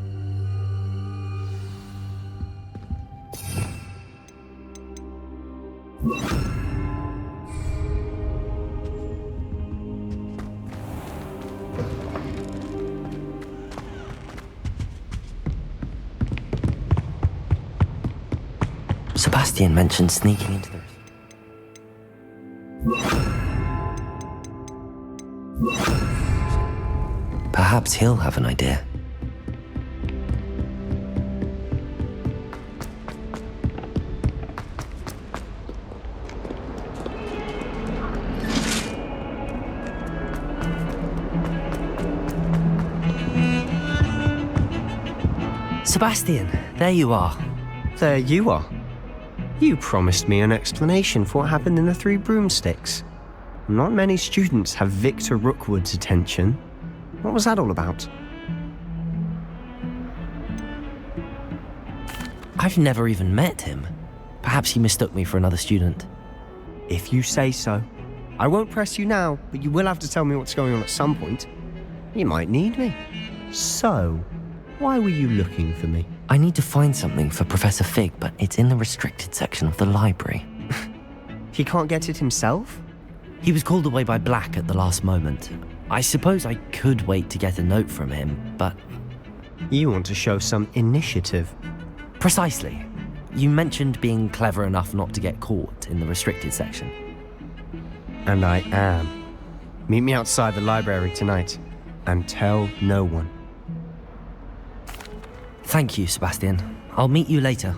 D: Sebastian mentioned sneaking into the... Perhaps he'll have an idea. Sebastian, there you are.
H: There you are. You promised me an explanation for what happened in the Three Broomsticks. Not many students have Victor Rookwood's attention. What was that all about?
D: I've never even met him. Perhaps he mistook me for another student.
H: If you say so. I won't press you now, but you will have to tell me what's going on at some point. You might need me. So, why were you looking for me?
D: I need to find something for Professor Fig, but it's in the restricted section of the library.
H: He can't get it himself?
D: He was called away by Black at the last moment. I suppose I could wait to get a note from him, but...
H: You want to show some initiative.
D: Precisely. You mentioned being clever enough not to get caught in the restricted section.
H: And I am. Meet me outside the library tonight, and tell no one.
D: Thank you, Sebastian. I'll meet you later.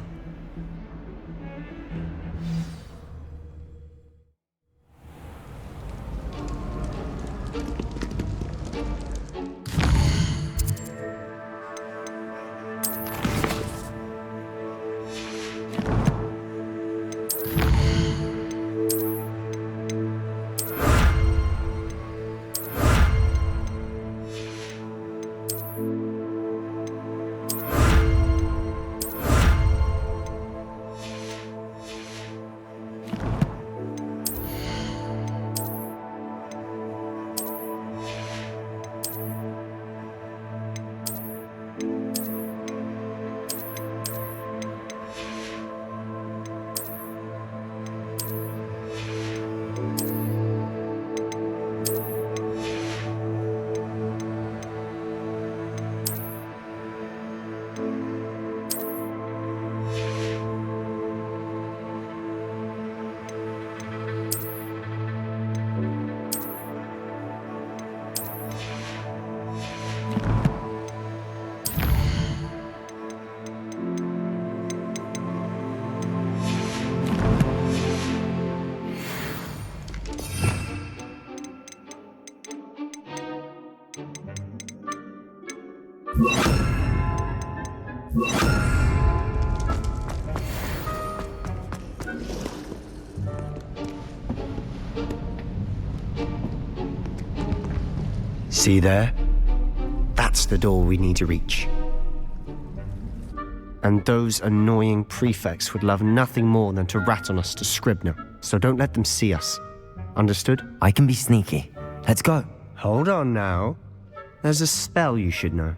H: See there? That's the door we need to reach. And those annoying prefects would love nothing more than to rat on us to Scribner, so don't let them see us. Understood?
D: I can be sneaky. Let's go.
H: Hold on now. There's a spell you should know.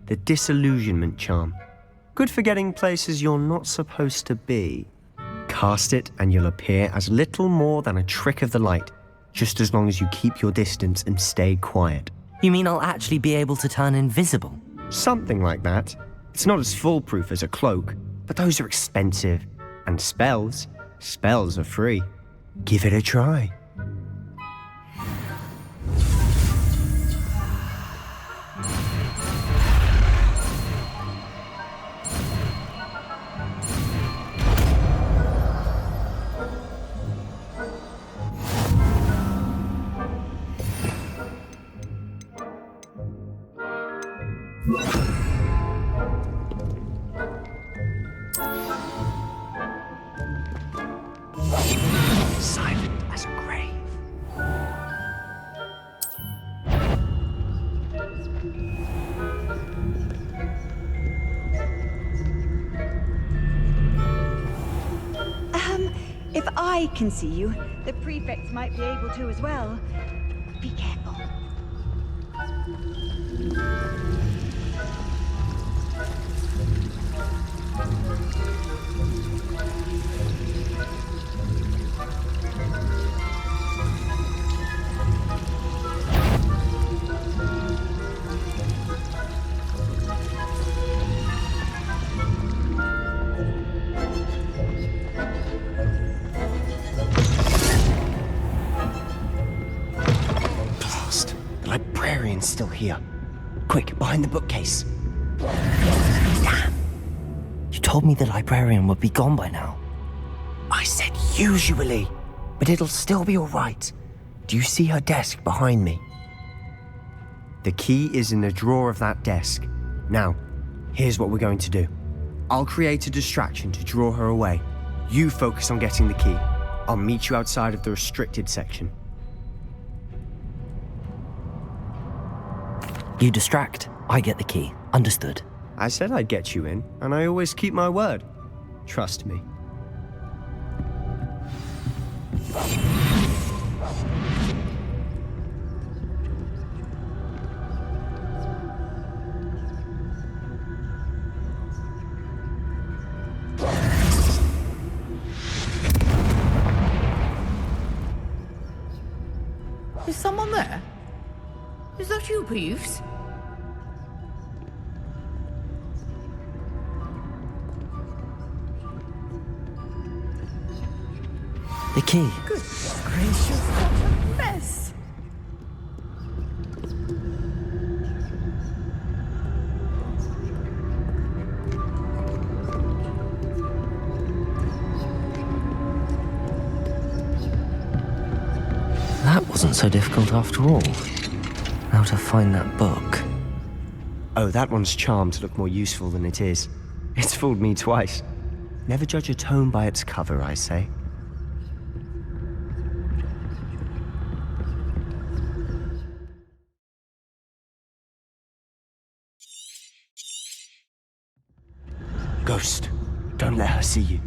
H: The Disillusionment Charm. Good for getting places you're not supposed to be. Cast it and you'll appear as little more than a trick of the light, just as long as you keep your distance and stay quiet.
D: You mean I'll actually be able to turn invisible?
H: Something like that. It's not as foolproof as a cloak, but those are expensive. And spells are free. Give it a try. Silent as a grave.
W: If I can see you, the prefects might be able to as well. Be careful.
H: Librarian's still here. Quick, behind the bookcase. Damn.
D: You told me the librarian would be gone by now.
H: I said usually, but it'll still be all right. Do you see her desk behind me? The key is in the drawer of that desk. Now, here's what we're going to do. I'll create a distraction to draw her away. You focus on getting the key. I'll meet you outside of the restricted section.
D: You distract, I get the key. Understood.
H: I said I'd get you in, and I always keep my word. Trust me.
U: Is someone there? Is that you, Peeves?
D: The key.
U: Good gracious, what a mess!
D: That wasn't so difficult after all. Now to find that book.
H: Oh, that one's charmed to look more useful than it is. It's fooled me twice. Never judge a tome by its cover, I say. Ghost, don't let her see you.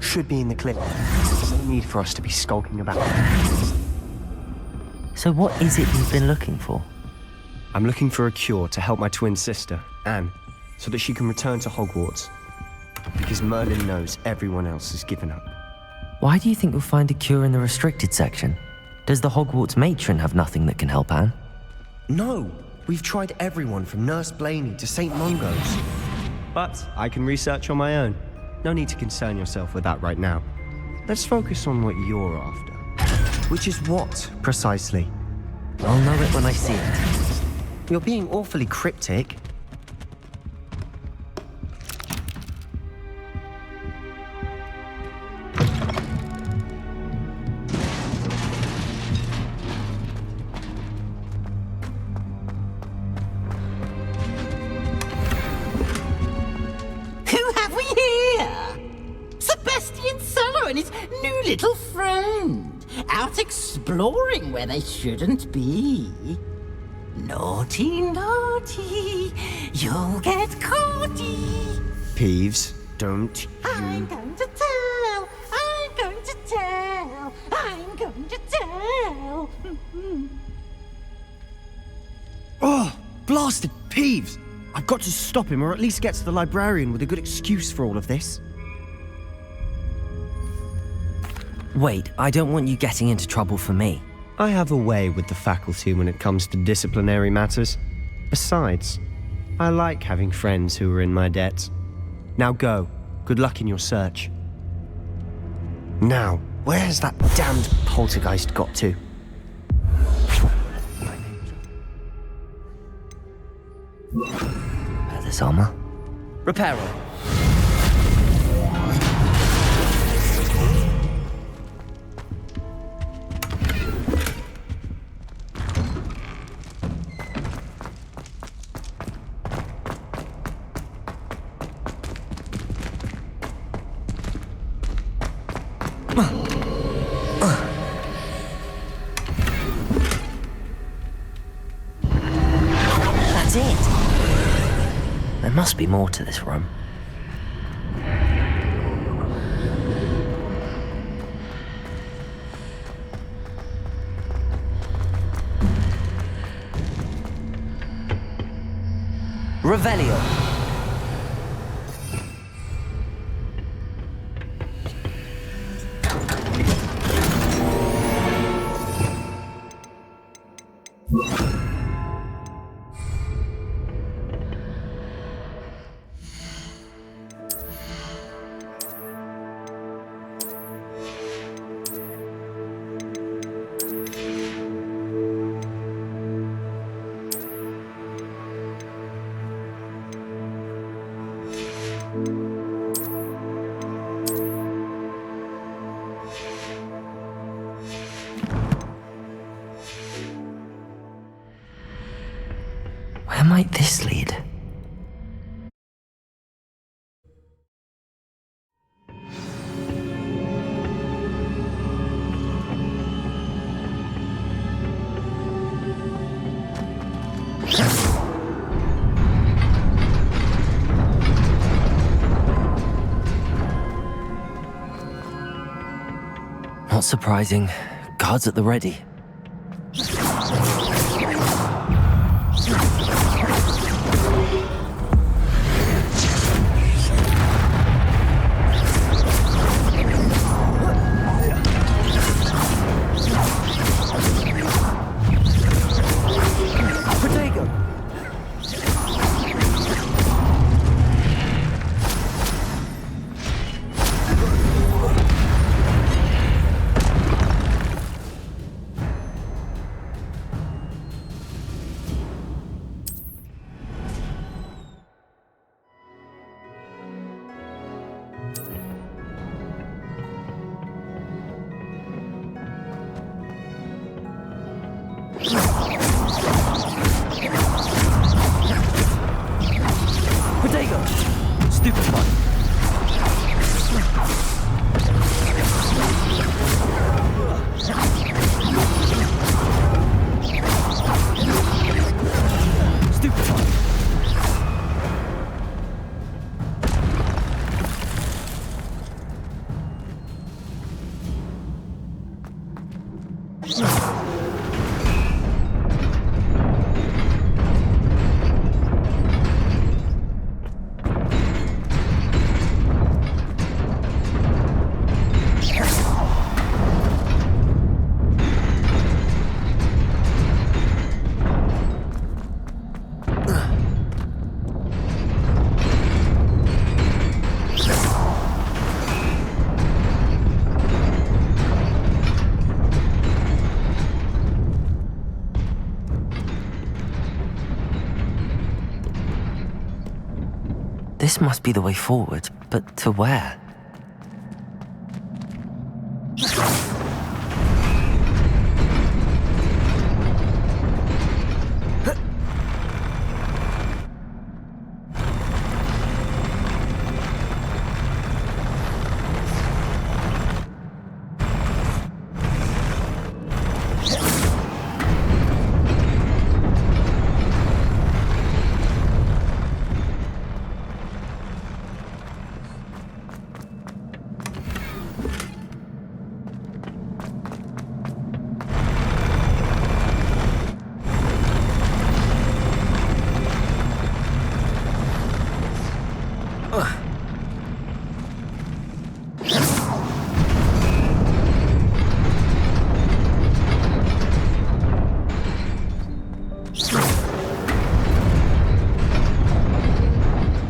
H: Should be in the clip. No need for us to be skulking about.
D: So what is it you've been looking for?
H: I'm looking for a cure to help my twin sister, Anne, so that she can return to Hogwarts. Because Merlin knows everyone else has given up.
D: Why do you think you'll find a cure in the restricted section? Does the Hogwarts matron have nothing that can help Anne?
H: No! We've tried everyone from Nurse Blaney to St. Mungo's. But I can research on my own. No need to concern yourself with that right now. Let's focus on what you're after. Which is what, precisely?
D: I'll know it when I see it.
H: You're being awfully cryptic.
B: And his new little friend, out exploring where they shouldn't be. Naughty, naughty, you'll get caughty.
H: Peeves, don't you...
B: I'm going to tell, I'm going to tell, I'm going to tell.
H: Oh, blasted Peeves! I've got to stop him, or at least get to the librarian with a good excuse for all of this.
D: Wait, I don't want you getting into trouble for me.
H: I have a way with the faculty when it comes to disciplinary matters. Besides, I like having friends who are in my debt. Now go. Good luck in your search. Now, where has that damned poltergeist got to?
D: Repair this armor.
H: Repair it.
D: That's it. There must be more to this room. Revelio. Where might this lead? Not surprising. Guards at the ready. This must be the way forward, but to where?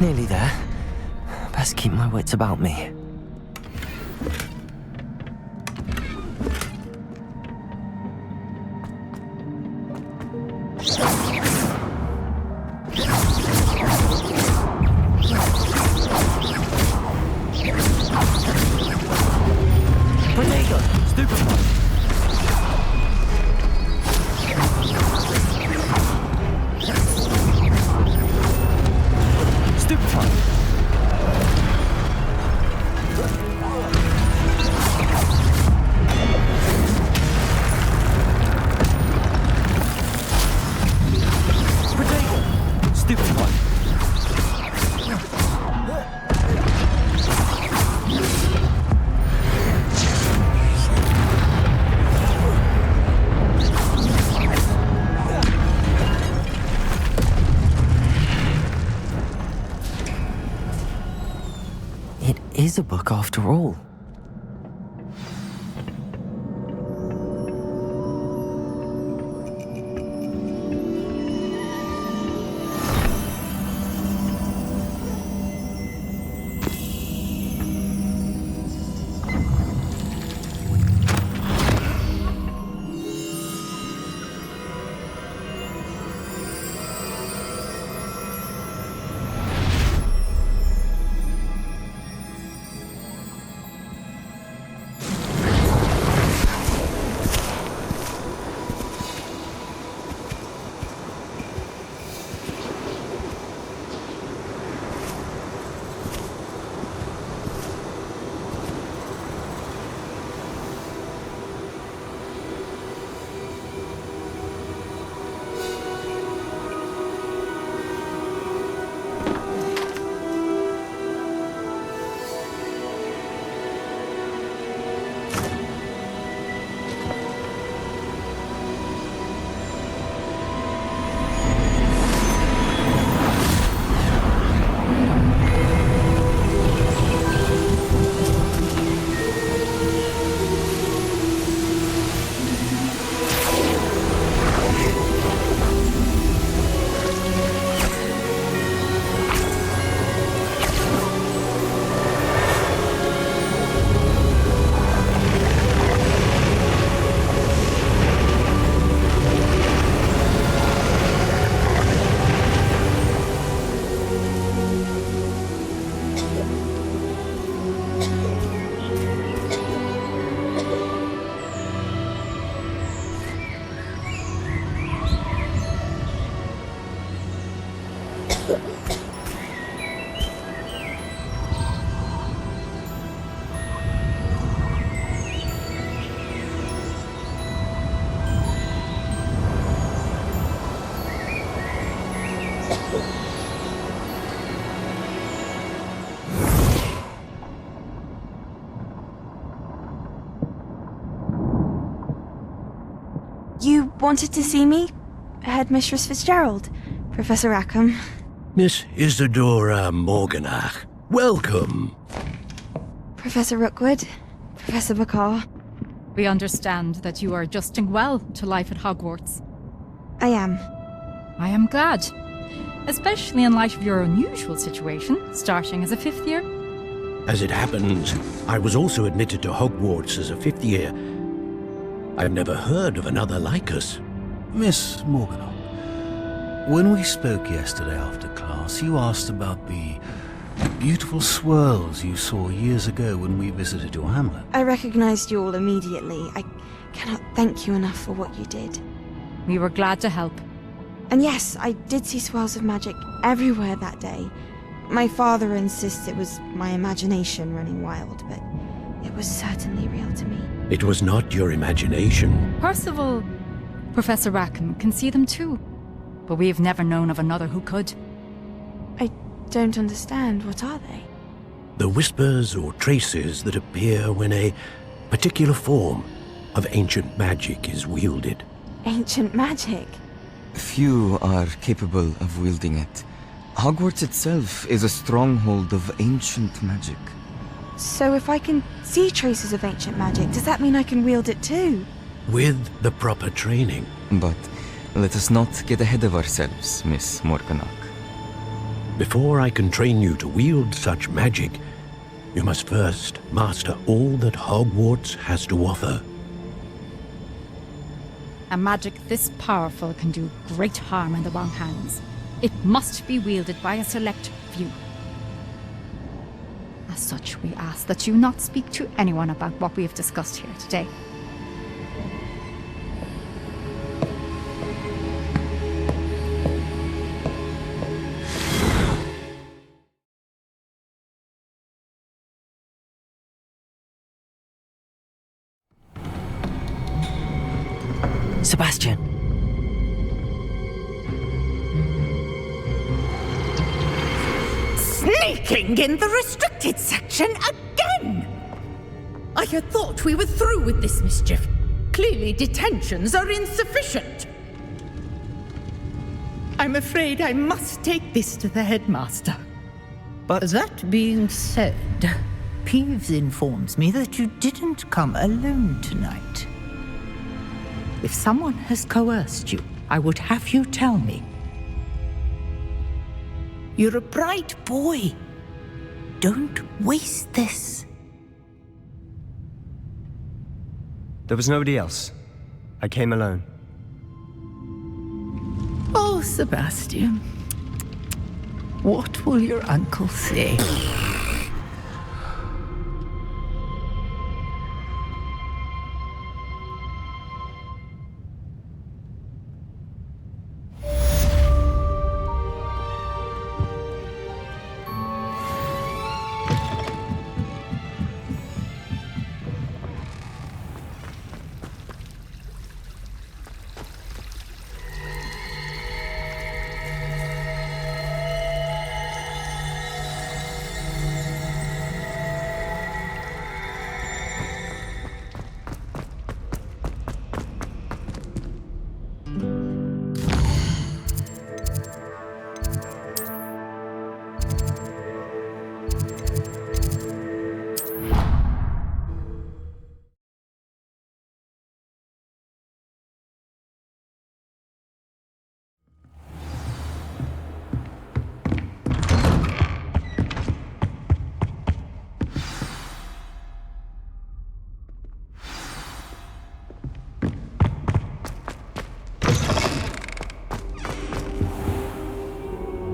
D: Nearly there. Best keep my wits about me. Is a book after all.
F: You wanted to see me? Headmistress Fitzgerald? Professor Rackham?
I: Miss Isadora Morganach, welcome.
F: Professor Rookwood? Professor Bakar?
V: We understand that you are adjusting well to life at Hogwarts.
F: I am.
V: I am glad. Especially in light of your unusual situation, starting as a 5th year.
I: As it happens, I was also admitted to Hogwarts as a 5th year. I've never heard of another like us.
K: Miss Morganach, when we spoke yesterday after class, you asked about the
I: Beautiful swirls you saw years ago when we visited your hamlet.
F: I recognized you all immediately. I cannot thank you enough for what you did.
V: We were glad to help.
F: And yes, I did see swirls of magic everywhere that day. My father insists it was my imagination running wild, but it was certainly real to me.
I: It was not your imagination.
V: Percival, Professor Rackham can see them too. But we've never known of another who could.
F: I don't understand. What are they?
I: The whispers or traces that appear when a particular form of ancient magic is wielded.
F: Ancient magic?
D: Few are capable of wielding it. Hogwarts itself is a stronghold of ancient magic.
F: So if I can see traces of ancient magic, does that mean I can wield it too?
I: With the proper training.
D: But let us not get ahead of ourselves, Miss Morganach.
I: Before I can train you to wield such magic, you must first master all that Hogwarts has to offer.
V: A magic this powerful can do great harm in the wrong hands. It must be wielded by a select few. As such, we ask that you not speak to anyone about what we have discussed here today.
D: Sebastian.
B: Sneaking in the restricted section again! I had thought we were through with this mischief. Clearly detentions are insufficient. I'm afraid I must take this to the headmaster.
D: But
K: that being said, Peeves informs me that you didn't come alone tonight. If someone has coerced you, I would have you tell me. You're a bright boy. Don't waste this.
H: There was nobody else. I came alone.
K: Oh, Sebastian. What will your uncle say?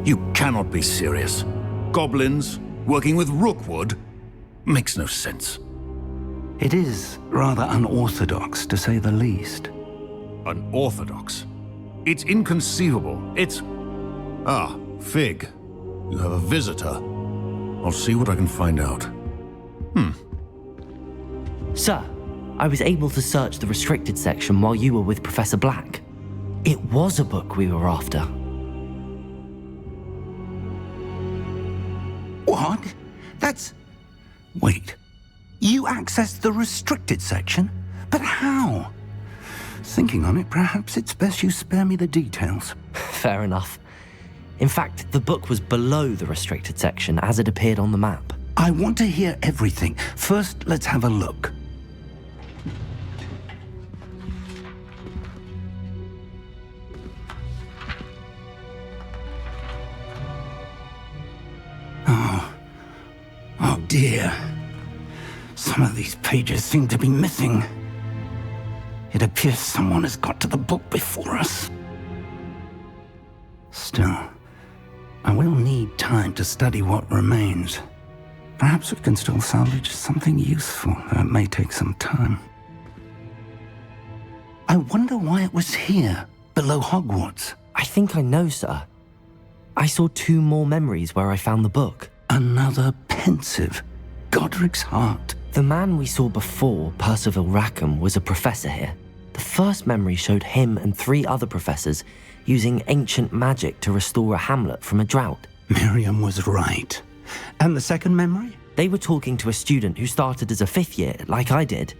Q: You cannot be serious. Goblins working with Rookwood? Makes no sense.
S: It is rather unorthodox, to say the least.
Q: Unorthodox? It's inconceivable. It's... Ah, Fig. You have a visitor. I'll see what I can find out.
D: Sir, I was able to search the restricted section while you were with Professor Black. It was a book we were after.
S: What? That's... Wait. You accessed the restricted section? But how? Thinking on it, perhaps it's best you spare me the details.
D: Fair enough. In fact, the book was below the restricted section as it appeared on the map.
S: I want to hear everything. First, let's have a look. Oh dear. Some of these pages seem to be missing. It appears someone has got to the book before us. Still, I will need need time to study what remains. Perhaps we can still salvage something useful, though it may take some time. I wonder why it was here, below Hogwarts.
D: I think I know, sir. I saw 2 more memories where I found the book.
S: Another pensive. Godric's heart.
D: The man we saw before, Percival Rackham, was a professor here. The first memory showed him and 3 other professors using ancient magic to restore a hamlet from a drought.
S: Miriam was right. And the second memory?
D: They were talking to a student who started as a 5th year, like I did.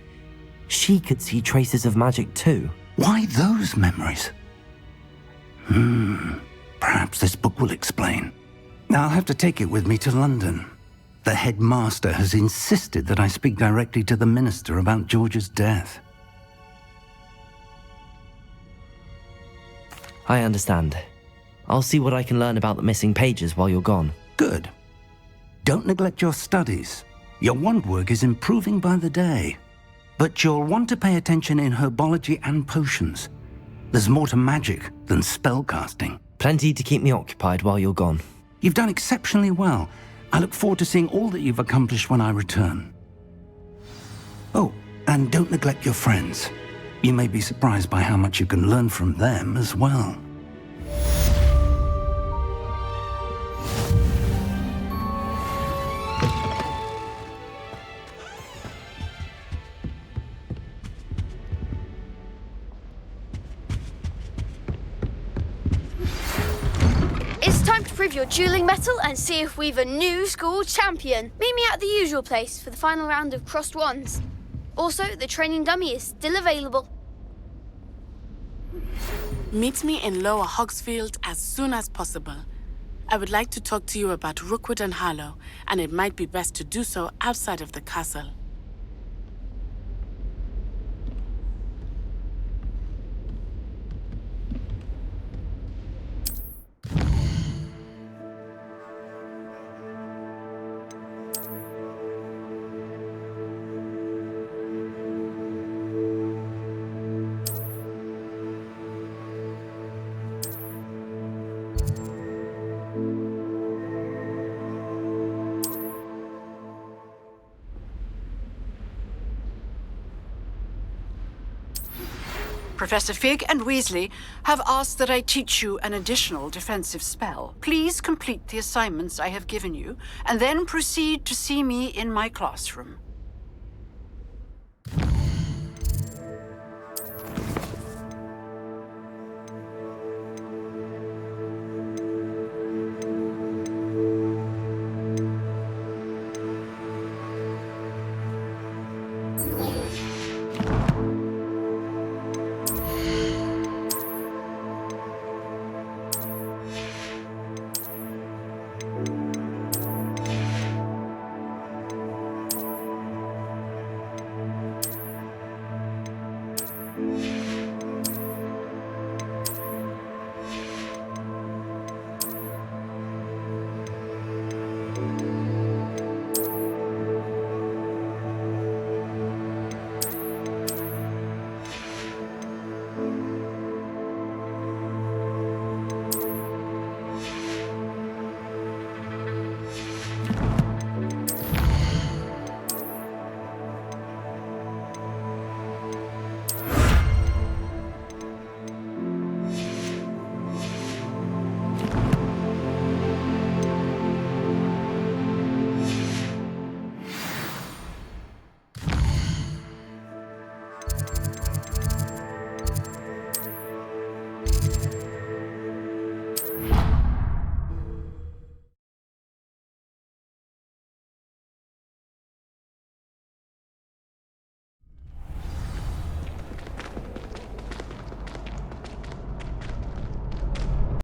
D: She could see traces of magic too.
S: Why those memories? Perhaps this book will explain. I'll have to take it with me to London. The headmaster has insisted that I speak directly to the minister about George's death.
D: I understand. I'll see what I can learn about the missing pages while you're gone.
S: Good. Don't neglect your studies. Your wand work is improving by the day. But you'll want to pay attention in herbology and potions. There's more to magic than spellcasting.
D: Plenty to keep me occupied while you're gone.
S: You've done exceptionally well. I look forward to seeing all that you've accomplished when I return. Oh, and don't neglect your friends. You may be surprised by how much you can learn from them as well.
E: It's time to prove your dueling mettle and see if we've a new school champion. Meet me at the usual place for the final round of crossed wands. Also, the training dummy is still available.
L: Meet me in Lower Hogsfield as soon as possible. I would like to talk to you about Rookwood and Harlow, and it might be best to do so outside of the castle.
C: Professor Fig and Weasley have asked that I teach you an additional defensive spell. Please complete the assignments I have given you, and then proceed to see me in my classroom.